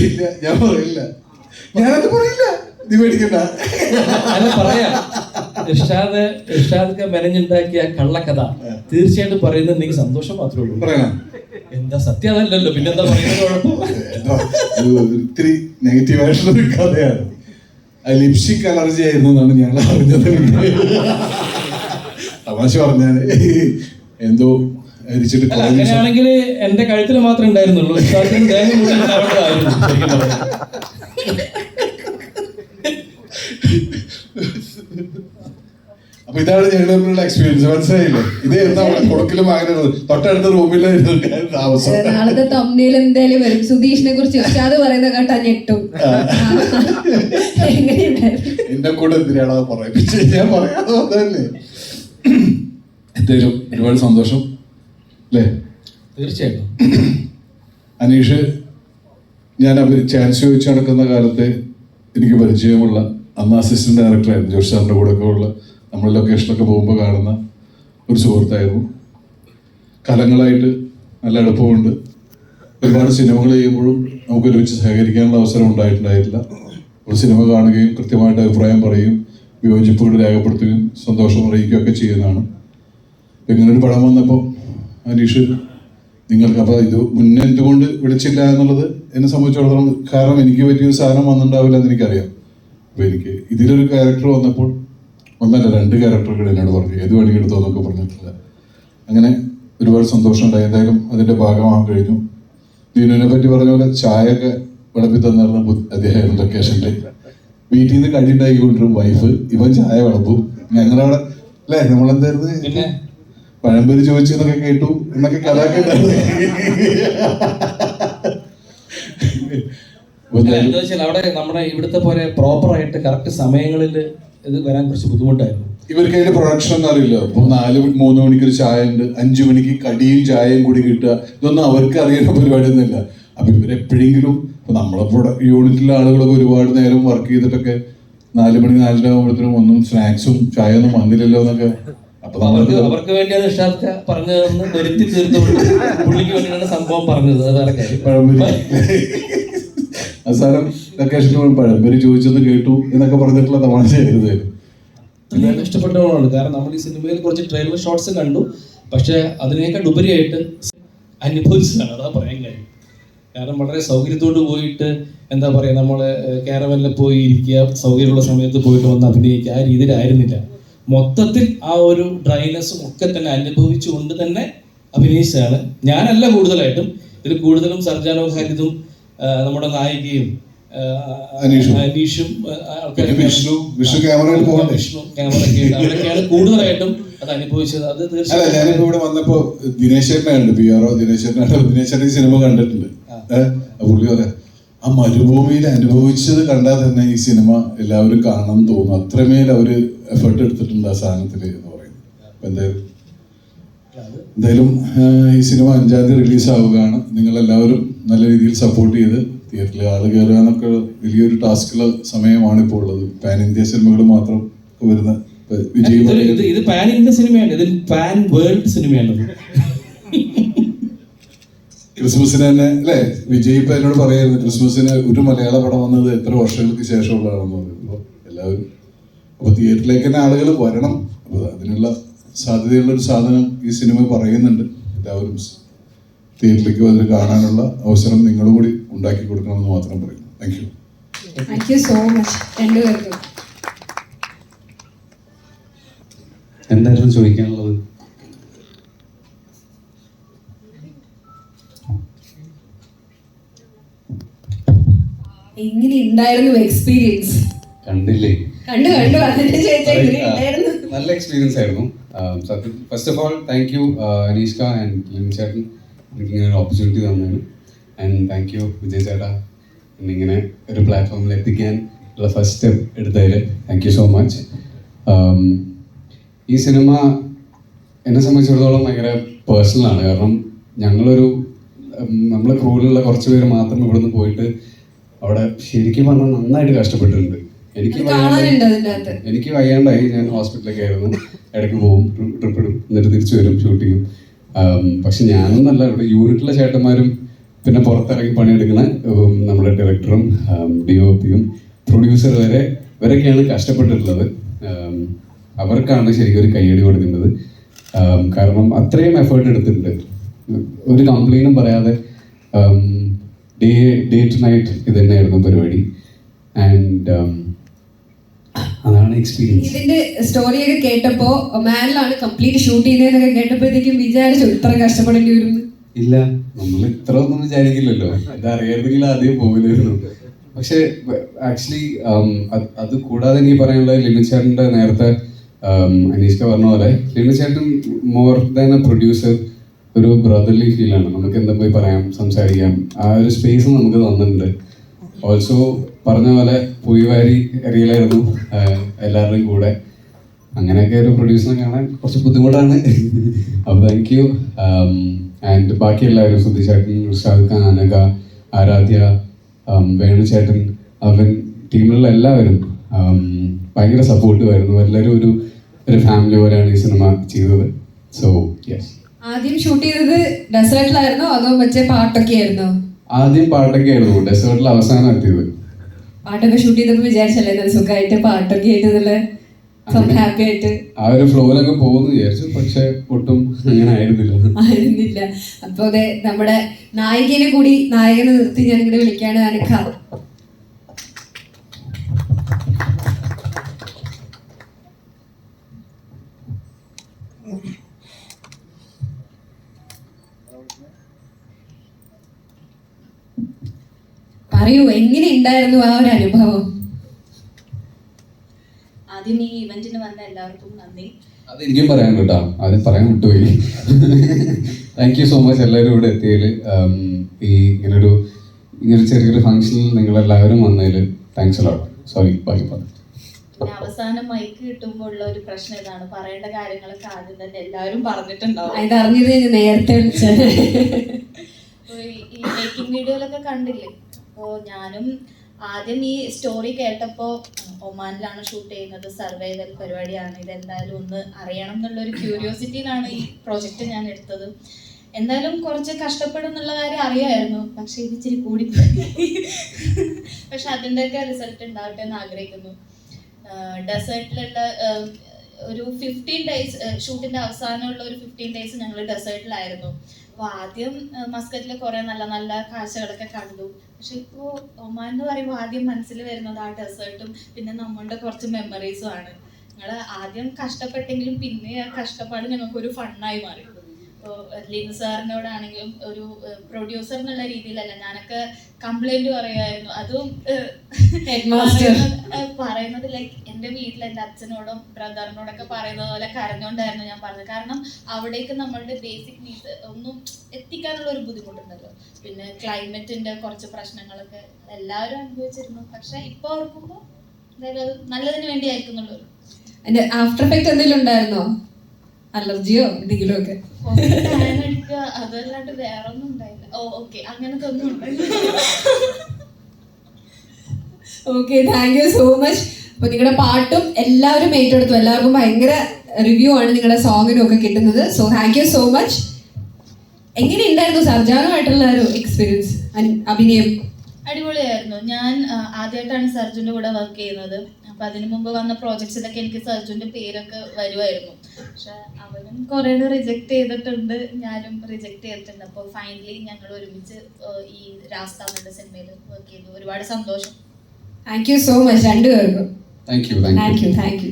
ഇല്ല, ഞാൻ പറയില്ല, ഞാനത് പറയില്ല, നീ മേടിക്കണ്ട. അല്ല പറയാം, ഇർഷാദ് മെനഞ്ഞുണ്ടാക്കിയ കള്ളക്കഥ തീർച്ചയായിട്ടും പറയുന്നത് എനിക്ക് സന്തോഷം മാത്രമേ ഉള്ളൂ. പറയണം. എന്താ സത്യം അതല്ലല്ലോ, പിന്നെന്താ പറയുന്നത്? കുഴപ്പം ഒത്തിരി നെഗറ്റീവായിട്ടുള്ളൊരു കഥയാണ്. ലിപ്സ്റ്റിക് അലർജി ആയിരുന്നു എന്നാണ് ഞങ്ങൾ അറിഞ്ഞത്. തമാശ പറഞ്ഞാല് എന്തോ അരിച്ചിട്ട്. അങ്ങനെയാണെങ്കിൽ എന്റെ കഴുത്തിൽ മാത്രമേ ഉണ്ടായിരുന്നുള്ളൂ, ഇർഷാദിന് ദേഹം മുഴുവൻ ഉണ്ടാവേണ്ടതായിരുന്നു ശരിക്കും പറഞ്ഞാൽ. അപ്പൊ ഇതാണ് ഞങ്ങളുടെ തമ്മിലുള്ള എക്സ്പീരിയൻസ്, മനസ്സിലായില്ലേ? ഇത് എന്താ കൊടുക്കലും അങ്ങനെ തൊട്ടടുത്ത റൂമിലായിരുന്നു താമസം. നാളത്തെ തമ്മിൽ എന്തായാലും വരും. സുധീഷിനെ കുറിച്ച് ഇർഷാദ് പറയുന്ന കേട്ടാ ഞെട്ടും. എന്റെ കൂടെ എന്തിനാണോ പറയിപ്പിച്ച് ഞാൻ പറയാതെ വന്നതല്ലേ. എന്തായാലും ഒരുപാട് സന്തോഷം അല്ലേ? തീർച്ചയായിട്ടും. അനീഷ്, ഞാൻ ചാൻസ് ചോദിച്ചു നടക്കുന്ന കാലത്ത് എനിക്ക് പരിചയമുള്ള, അന്ന് അസിസ്റ്റന്റ് ഡയറക്ടറായിരുന്നു, ജോഷ് സാറിൻ്റെ കൂടെ ഒക്കെ ഉള്ള, നമ്മൾ ലൊക്കേഷനൊക്കെ പോകുമ്പോൾ കാണുന്ന ഒരു സുഹൃത്തായിരുന്നു. കാലങ്ങളായിട്ട് നല്ല അടുപ്പമുണ്ട്. ഒരുപാട് സിനിമകൾ ചെയ്യുമ്പോഴും നമുക്ക് ഒരുമിച്ച് സഹകരിക്കാനുള്ള അവസരം ഉണ്ടായിട്ടുണ്ടായിട്ടില്ല. ഒരു സിനിമ കാണുകയും കൃത്യമായിട്ട് അഭിപ്രായം പറയുകയും വിയോജിപ്പുകൾ രേഖപ്പെടുത്തുകയും സന്തോഷം അറിയിക്കുകയൊക്കെ ചെയ്യുന്നതാണ്. ഇങ്ങനൊരു പടം വന്നപ്പോൾ അനീഷ് നിങ്ങൾക്ക്, അപ്പോൾ ഇത് മുന്നേ എന്തുകൊണ്ട് വിളിച്ചില്ല എന്നുള്ളത് എന്നെ സംബന്ധിച്ചിടത്തോളം, കാരണം എനിക്ക് പറ്റിയൊരു സാധനം വന്നിട്ടുണ്ടാവില്ല എന്ന് എനിക്കറിയാം. അപ്പോൾ എനിക്ക് ഇതിലൊരു ക്യാരക്ടർ വന്നപ്പോൾ, ഒന്നല്ല 2 ക്യാരക്ടറുകൾ എന്നോട് പറഞ്ഞു ഏത് വേണമെങ്കിൽ എടുത്തോ എന്നൊക്കെ പറഞ്ഞിട്ടില്ല. അങ്ങനെ ഒരുപാട് സന്തോഷം ഉണ്ടായി. എന്തായാലും അതിൻ്റെ ഭാഗമാകാൻ കഴിഞ്ഞു. ദീനുവിനെ പറ്റി പറഞ്ഞ പോലെ ചായയൊക്കെ വിളമ്പി തന്നിരുന്ന അദ്ദേഹം ലൊക്കേഷനിൽ വീട്ടിൽ നിന്ന് കടി ഉണ്ടാക്കി കൊണ്ടിരും വൈഫ്, ഇവൻ ചായ വിളമ്പും. ഞങ്ങളവിടെ അല്ലേ, നമ്മളെന്തായിരുന്നു പഴംപൊരി ചോദിച്ചു എന്നൊക്കെ കേട്ടു എന്നൊക്കെ കഥാക്കെ എന്താ വെച്ചാൽ അവിടെ നമ്മുടെ ഇവിടുത്തെ പോലെ പ്രോപ്പറായിട്ട് കറക്റ്റ് സമയങ്ങളിൽ ഇത് വരാൻ കുറച്ച് ബുദ്ധിമുട്ടായിരുന്നു. ഇവർക്ക് അതിന്റെ പ്രൊഡക്ഷൻ ഒന്നും അറിയില്ല. ഇപ്പൊ 4-3 മണിക്ക് ഒരു ചായ ഉണ്ട്, 5 മണിക്ക് കടിയും ചായയും കൂടി കിട്ടുക, ഇതൊന്നും അവർക്ക് അറിയുന്ന പരിപാടിയൊന്നുമില്ല. അപ്പൊ ഇവരെപ്പോഴെങ്കിലും, ഇപ്പൊ നമ്മളെ യൂണിറ്റിലെ ആളുകളൊക്കെ ഒരുപാട് നേരം വർക്ക് ചെയ്തിട്ടൊക്കെ 4 മണി 4:30 ആകുമ്പോഴത്തേനും ഒന്നും സ്നാക്സും ചായ ഒന്നും വന്നില്ലല്ലോ എന്നൊക്കെ. അപ്പൊ അവർക്ക് വേണ്ടിയാണ് ഇർഷാദ് പറഞ്ഞതെന്ന് വരുത്തി തീർത്തുകൊണ്ട് പുള്ളിക്ക് വേണ്ടിയാണ് സംഭവം പറഞ്ഞത്. അത് വേറെ കാര്യം. അവസാനം ലൊക്കേഷനിൽ പഴംപൊരി ചോദിച്ചത് കേട്ടു എന്നൊക്കെ പറഞ്ഞിട്ടുള്ള തമാശയായിരുന്നു. അത്രയും ഇഷ്ടപ്പെട്ടവളാണ്. കാരണം നമ്മൾ ഈ സിനിമയിൽ കുറച്ച് ട്രെയിലർ ഷോട്ട്സ് കണ്ടു, പക്ഷെ അതിനേക്കാൾ ഉപരിയായിട്ട് അനുഭവിച്ചതാണ്. അതാ പറയാൻ കാര്യം. കാരണം വളരെ സൗകര്യത്തോട് പോയിട്ട്, എന്താ പറയുക, നമ്മൾ കാരവനിൽ പോയി ഇരിക്കുക, സൗകര്യമുള്ള സമയത്ത് പോയിട്ട് വന്ന് അഭിനയിക്കുക, ആ രീതിയിലായിരുന്നില്ല. മൊത്തത്തിൽ ആ ഒരു ഡ്രൈനെസ്സും ഒക്കെ തന്നെ അനുഭവിച്ചുകൊണ്ട് തന്നെ അഭിനയിച്ചതാണ്. ഞാനല്ല കൂടുതലായിട്ടും, ഇതിൽ കൂടുതലും സർജാനോ ഖാലിദും നമ്മുടെ നായികയും അനീഷും അവരൊക്കെയാണ് കൂടുതലായിട്ടും അത് അനുഭവിച്ചത്. അത് തീർച്ചയായും ഞാനിപ്പോ ഇവിടെ വന്നപ്പോ ദിനേശേട്ടനെ കണ്ടു, PRO ദിനേശേട്ടൻ ഈ സിനിമ കണ്ടിട്ടുണ്ട്. പുള്ളി പറയാം, ആ മരുഭൂമിയിൽ അനുഭവിച്ചത് കണ്ടാൽ തന്നെ ഈ സിനിമ എല്ലാവരും കാണണം എന്ന് തോന്നും, അത്രമേൽ അവര് എഫേർട്ട് എടുത്തിട്ടുണ്ട് ആ സാധനത്തില് എന്ന് പറയുന്നത്. അപ്പൊ എന്തായാലും ഈ സിനിമ 5-ാം തീയതി റിലീസാവുകയാണ്. നിങ്ങളെല്ലാവരും നല്ല രീതിയിൽ സപ്പോർട്ട് ചെയ്ത് തിയേറ്ററിൽ ആള് കയറുക എന്നൊക്കെ വലിയൊരു ടാസ്കുള്ള സമയമാണ് ഇപ്പോൾ ഉള്ളത്. പാൻ ഇന്ത്യ സിനിമകൾ മാത്രം വരുന്ന വിജയ്, ഇത് പാൻ ഇന്ത്യ സിനിമയാണ്, ഇത് പാൻ വേൾഡ് സിനിമയാണ്. ക്രിസ്മസിന് തന്നെ അല്ലേ വിജയ് ഇപ്പൊ എന്നോട് പറയായിരുന്നു, ക്രിസ്മസിന് ഒരു മലയാള പടം വന്നത് എത്ര വർഷങ്ങൾക്ക് ശേഷമുള്ളതാണെന്ന് പറയുമ്പോൾ എല്ലാവരും. അപ്പൊ തിയേറ്ററിലേക്ക് തന്നെ ആളുകൾ വരണം. അപ്പൊ അതിനുള്ള സാധ്യതയുള്ള ഒരു സാധനം ഈ സിനിമ പറയുന്നുണ്ട്. എല്ലാവരും തിയേറ്ററിലേക്ക് വന്ന് കാണാനുള്ള അവസരം നിങ്ങളും കൂടി ഉണ്ടാക്കി കൊടുക്കണമെന്ന് മാത്രം പറയുന്നു. താങ്ക് യു സോ മച്ച് രണ്ടുപേർക്കും. എന്തായിരുന്നു ചോദിക്കാനുള്ളത്? എങ്ങനെ ഉണ്ടായിരുന്നു എക്സ്പീരിയൻസ്? കണ്ടില്ലേ? കണ്ടു അതിന്റെ ചോദിച്ചാൽ നല്ല എക്സ്പീരിയൻസ് ആയിരുന്നു. First of all thank you Aneeshka and ലിം ചേട്ടൻ എനിക്ക് ഇങ്ങനെ ഒരു ഓപ്പർച്യൂണിറ്റി തന്നതിന്. ആൻഡ് താങ്ക് യു വിജയ് ചേട്ടാ എന്നിങ്ങനെ ഒരു പ്ലാറ്റ്ഫോമിൽ എത്തിക്കാൻ ഉള്ള ഫസ്റ്റ് സ്റ്റെപ്പ് എടുത്തതിൽ താങ്ക് യു സോ മച്ച്. ഈ സിനിമ എന്നെ സംബന്ധിച്ചിടത്തോളം ഭയങ്കര പേഴ്സണലാണ്. കാരണം ഞങ്ങളൊരു നമ്മളെ ക്രൂവിലുള്ള കുറച്ച് പേര് മാത്രം ഇവിടുന്ന് പോയിട്ട് അവിടെ ശരിക്കും പറഞ്ഞാൽ നന്നായിട്ട് കഷ്ടപ്പെട്ടിട്ടുണ്ട്. കാണാനുണ്ട് അതിൻ്റെ അകത്ത്. എനിക്ക് വയ്യാണ്ടായി, ഞാൻ ഹോസ്പിറ്റലൊക്കെ ആയിരുന്നു, ഇടയ്ക്ക് പോകും, ട്രിപ്പ് ഇടും, എന്നിട്ട് തിരിച്ചു വരും, ഷൂട്ട് ചെയ്യും. പക്ഷെ ഞാനൊന്നല്ല, ഇവിടെ യൂണിറ്റിലെ ചേട്ടന്മാരും പിന്നെ പുറത്തിറങ്ങി പണിയെടുക്കുന്ന നമ്മുടെ ഡയറക്ടറും DOP-യും പ്രൊഡ്യൂസർ വരെ ഇവരൊക്കെയാണ് കഷ്ടപ്പെട്ടിട്ടുള്ളത്. അവർക്കാണ് ശരിക്കും ഒരു കയ്യടി കൊടുക്കേണ്ടത്. കാരണം അത്രയും എഫേർട്ട് എടുത്തിട്ടുണ്ട്, ഒരു കംപ്ലൈൻറ്റും പറയാതെ ഡേ ടു നൈറ്റ് ഇത് തന്നെയായിരുന്നു പരിപാടി. ആൻഡ് അതാണ് എക്സ്പീരിയൻസ്. ഇതിന്റെ സ്റ്റോറിയൊക്കെ കേട്ടപ്പോ ഒമാനിലാണ് കംപ്ലീറ്റ് ഷൂട്ട് ചെയ്യുന്നതെന്നൊക്കെ കേട്ടപ്പോഴത്തേക്കും വിചാരിച്ചു ഇത്ര കഷ്ടപ്പെടേണ്ടി വരും? ഇല്ല, നമ്മൾ ഇത്ര ഒന്നും വിചാരിക്കില്ലല്ലോ, ഇതറിയായിരുന്നെങ്കിൽ ആദ്യം പോകില്ലായിരുന്നു. പക്ഷെ ആക്ച്വലി അത് കൂടാതെ എനിക്ക് പറയാനുള്ളത്, ലിമിൻ ചേട്ടൻ്റെ നേരത്തെ അനീഷ്ക പറഞ്ഞ പോലെ ലിമിൻ ചേട്ടൻ മോർ ദാൻ എ പ്രൊഡ്യൂസർ ഒരു ബ്രദർലി ഫീലാണ്. നമുക്ക് എന്താ പോയി പറയാം, സംസാരിക്കാം, ആ ഒരു സ്പേസ് നമുക്ക് തന്നിട്ടുണ്ട്. ഓൾസോ പറഞ്ഞ പോലെ പുയിവാരി എറിയലായിരുന്നു എല്ലാവരുടെയും കൂടെ. അങ്ങനെയൊക്കെ ഒരു പ്രൊഡ്യൂസറിനെ കാണാൻ കുറച്ച് ബുദ്ധിമുട്ടാണ്. അപ്പോൾ താങ്ക് യു. ആൻഡ് ബാക്കി എല്ലാവരും, സുധി ചേട്ടൻ, ഷാദ് ഖാൻ, അനഘ, ആരാധ്യ, വേണു ചേട്ടൻ, അവൻ, ടീമിലുള്ള എല്ലാവരും ഭയങ്കര സപ്പോർട്ടീവായിരുന്നു. എല്ലാവരും ഒരു ഫാമിലി പോലെയാണ് ഈ സിനിമ ചെയ്തത്. So yes. ആദ്യം ഷൂട്ട് ചെയ്തത് ഡെസേർട്ടിലായിരുന്നോ അതോ മറ്റേ പാട്ടൊക്കെ ആയിരുന്നോ? ആദ്യം പാട്ടൊക്കെ ആയിരുന്നു, ഡെസേർട്ടിൽ അവസാനം എത്തിയത്. പാട്ടൊക്കെ ഷൂട്ട് ചെയ്തപ്പോൾ വിചാരിച്ചല്ലേ നല്ല സുഖമായിട്ട് പാട്ടൊക്കെ ആയിട്ട് നല്ല ഹാപ്പി ആയിട്ട് ആ ഒരു ഫ്ലോയിലൊക്കെ പോകുന്നു വിചാരിച്ചു, പക്ഷെ ഒട്ടും അങ്ങനെ ആയിരുന്നില്ല. അപ്പൊ അതെ, നമ്മുടെ നായികനെ കൂടി നായകനെ നിർത്തി ഞാൻ ഇങ്ങനെ വിളിക്കാണ് അനഘ. പറയൂ, എങ്ങനെ ഉണ്ടായിരുന്നു ആ ഒരു അനുഭവം? ആദ്യം ഈ ഇവന്റിന് വന്ന എല്ലാവർക്കും നന്ദി. അതെനിക്കും പറയാൻ കേട്ടോ, ആദ്യം പറയാൻ വിട്ടുപോയി. താങ്ക് യു സോ മച്ച് എല്ലാവരും ഇവിടെ എത്തിയതിൽ. ഇങ്ങനൊരു ചെറിയൊരു ഫംഗ്ഷനിൽ നിങ്ങളെല്ലാവരും വന്നതിൽ താങ്ക്സ് അലോട്ട്. സോറി, ബാക്കി പറഞ്ഞു. പിന്നെ അവസാനം മൈക്ക് കിട്ടുമ്പോൾ ഉള്ള ഒരു പ്രശ്നം ഇതാണ്, പറയേണ്ട കാര്യങ്ങളൊക്കെ ആദ്യം തന്നെ എല്ലാവരും പറഞ്ഞിട്ടുണ്ടാവും. ഇത് അറിഞ്ഞത് നേരത്തെ വിളിച്ചത്. ഈ മേക്കിംഗ് വീഡിയോയിലൊക്കെ കണ്ടില്ലേ, അപ്പോൾ ഞാനും ആദ്യം ഈ സ്റ്റോറി കേട്ടപ്പോൾ ഒമാനിലാണ് ഷൂട്ട് ചെയ്യുന്നത്, സർവൈവൽ പരിപാടിയാണ്, ഇതെന്തായാലും ഒന്ന് അറിയണം എന്നുള്ളൊരു ക്യൂരിയോസിറ്റിയിലാണ് ഈ പ്രോജക്റ്റ് ഞാൻ എടുത്തത്. എന്തായാലും കുറച്ച് കഷ്ടപ്പെടും എന്നുള്ള കാര്യം അറിയാമായിരുന്നു, പക്ഷെ ഇത് ഇച്ചിരി കൂടിപ്പോയി. പക്ഷെ അതിൻ്റെയൊക്കെ റിസൾട്ട് ഉണ്ടാവട്ടെ എന്ന് ആഗ്രഹിക്കുന്നു. ഡെസേർട്ടിലുള്ള ഒരു 15 days, ഷൂട്ടിൻ്റെ അവസാനമുള്ള ഒരു 15 days ഞങ്ങൾ ഡെസേർട്ടിലായിരുന്നു. അപ്പോൾ ആദ്യം മസ്കറ്റിലെ കുറേ നല്ല നല്ല കാഴ്ചകളൊക്കെ കണ്ടു. പക്ഷെ ഇപ്പോൾ ഒമാൻ എന്ന് പറയുമ്പോൾ ആദ്യം മനസ്സിൽ വരുന്നത് ആ ഡെസേർട്ടും പിന്നെ നമ്മളുടെ കുറച്ച് മെമ്മറീസും ആണ്. ഞങ്ങൾ ആദ്യം കഷ്ടപ്പെട്ടെങ്കിലും പിന്നെ ആ കഷ്ടപ്പാട് ഞങ്ങൾക്കൊരു ഫണ്ണായി മാറി. ഇപ്പോൾ ലിനു സാറിനോടാണെങ്കിലും ഒരു പ്രൊഡ്യൂസർ എന്നുള്ള രീതിയിലല്ല, ഞാനൊക്കെ കംപ്ലൈൻറ്റ് പറയുമായിരുന്നു. അതും പറയുന്നത് ലൈക്ക് എൻ്റെ വീട്ടിൽ എൻ്റെ അച്ഛനോടും ബ്രദറിനോടൊക്കെ പറയുന്നത് പോലെ കരഞ്ഞുകൊണ്ടായിരുന്നു ഞാൻ പറഞ്ഞത്. കാരണം അവിടേക്ക് നമ്മളുടെ ബേസിക് നീഡ്സ് ഒന്നും എത്തിക്കാനുള്ള ഒരു ബുദ്ധിമുട്ടുണ്ടല്ലോ. പിന്നെ ക്ലൈമറ്റിൻ്റെ കുറച്ച് പ്രശ്നങ്ങളൊക്കെ എല്ലാവരും അനുഭവിച്ചിരുന്നു. പക്ഷെ ഇപ്പോൾ ഓർക്കുമ്പോൾ എന്തായാലും അത് നല്ലതിന് വേണ്ടി ആയിരിക്കുന്നുള്ളൂ. അതിന്റെ ആഫ്റ്റർ എഫക്ട് എന്തെങ്കിലും ഉണ്ടായിരുന്നോ? അലർജിയോ എന്തെങ്കിലും ഒക്കെ? അതല്ലാണ്ട് വേറെ ഒന്നും ഉണ്ടായില്ല. ഓക്കെ, അങ്ങനത്തെ ഒന്നും ഉണ്ടായില്ല. Okay, thank you so much. അപ്പൊ നിങ്ങളുടെ പാട്ടും എല്ലാവരും ഏറ്റെടുത്തു, എല്ലാവർക്കും ഭയങ്കര റിവ്യൂ ആണ് നിങ്ങളുടെ സോങ്ങിനും ഒക്കെ കിട്ടുന്നത്. So thank you so much. എങ്ങനെ ഉണ്ടായിരുന്നു സർജാനുമായിട്ടുള്ള ഒരു എക്സ്പീരിയൻസ്, അഭിനയം? അടിപൊളിയായിരുന്നു. ഞാൻ ആദ്യമായിട്ടാണ് സർജുൻ്റെ കൂടെ വർക്ക് ചെയ്യുന്നത്. അപ്പം അതിനു മുമ്പ് വന്ന പ്രോജക്ട്സിലൊക്കെ എനിക്ക് സർജുൻ്റെ പേരൊക്കെ വരുമായിരുന്നു. പക്ഷെ അവനും കുറേ റിജക്റ്റ് ചെയ്തിട്ടുണ്ട്, ഞാനും റിജക്റ്റ് ചെയ്തിട്ടുണ്ട്. അപ്പോൾ ഫൈനലി ഞങ്ങൾ ഒരുമിച്ച് ഈ രാസ്ത എന്നുള്ള സിനിമയിൽ വർക്ക് ചെയ്തു. ഒരുപാട് സന്തോഷം. താങ്ക് യു സോ മച്ച് രണ്ടുപേർക്കും. Thank you.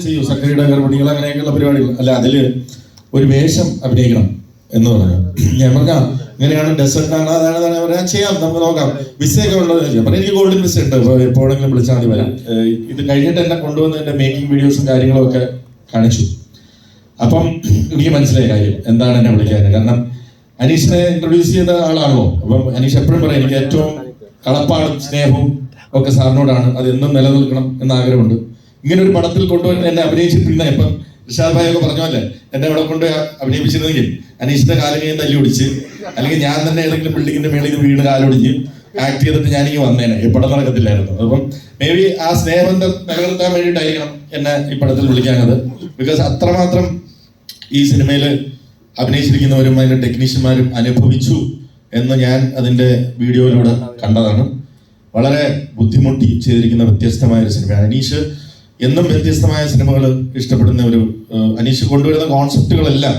ചെയ്യൂ സക്രിയുടെ ഗർഭിണികൾ അങ്ങനെയൊക്കെയുള്ള പരിപാടികൾ അല്ല, അതിൽ ഒരു വേഷം അഭിനയിക്കണം എന്ന് പറഞ്ഞു. ഞാൻ പറഞ്ഞാൽ ഇങ്ങനെയാണ്, ഡെസേർട്ടാണ്, അതാണ് പറയാൻ ചെയ്യാം, നമുക്ക് നോക്കാം, വിസയൊക്കെ ഉള്ളത്. അപ്പം എനിക്ക് ഗോൾഡൻ വിസ ഉണ്ട്, എപ്പോഴെങ്കിലും വിളിച്ചാൽ മതി വരാം. ഇത് കഴിഞ്ഞിട്ട് എന്നെ കൊണ്ടുവന്ന് എൻ്റെ മേക്കിംഗ് വീഡിയോസും കാര്യങ്ങളും ഒക്കെ കാണിച്ചു. അപ്പം എനിക്ക് മനസ്സിലായ കാര്യം എന്താണ് എന്നെ വിളിക്കാൻ. കാരണം അനീഷിനെ ഇൻട്രൊഡ്യൂസ് ചെയ്ത ആളാണല്ലോ. അപ്പം അനീഷ് എപ്പോഴും പറയും എനിക്ക് ഏറ്റവും കടപ്പാടും സ്നേഹവും ഒക്കെ സാറിനോടാണ്, അത് എന്നും നിലനിൽക്കണം എന്ന ആഗ്രഹമുണ്ട്. ഇങ്ങനെ ഒരു പടത്തിൽ കൊണ്ടുവന്ന് എന്നെ അഭിനയിച്ചിട്ടില്ല. ഇപ്പം ഋഷാദ് ഭായി ഒക്കെ പറഞ്ഞ പോലെ എന്നെ അവിടെ കൊണ്ട് അഭിനയിപ്പിച്ചിരുന്നെങ്കിൽ അനീഷിന്റെ കാലുകയും തല്ലി ഒടിച്ച്, അല്ലെങ്കിൽ ഞാൻ തന്നെ ഏതെങ്കിലും ബിൽഡിങ്ങിന്റെ മേളിൽ നിന്ന് വീണ് കാലൊടിഞ്ഞ് ആക്ട് ചെയ്തിട്ട് ഞാനിങ്ങനെ വന്നേനെ, ഈ പടം നടക്കത്തില്ലായിരുന്നു. അപ്പം മേ ബി ആ സ്നേഹബന്ധം നിലനിർത്താൻ വേണ്ടിയിട്ടായിരിക്കണം എന്നെ ഈ പടത്തിൽ വിളിക്കാനത്. ബിക്കോസ് അത്രമാത്രം ഈ സിനിമയിൽ അഭിനയിച്ചിരിക്കുന്നവരും അതിന്റെ ടെക്നീഷ്യന്മാരും അനുഭവിച്ചു എന്ന് ഞാൻ അതിന്റെ വീഡിയോയിലൂടെ കണ്ടതാണ്. വളരെ ബുദ്ധിമുട്ടി ചെയ്തിരിക്കുന്ന വ്യത്യസ്തമായ ഒരു സിനിമയാണ്. അനീഷ് എന്നും വ്യത്യസ്തമായ സിനിമകൾ ഇഷ്ടപ്പെടുന്ന ഒരു അനീഷ് കൊണ്ടുവരുന്ന കോൺസെപ്റ്റുകളെല്ലാം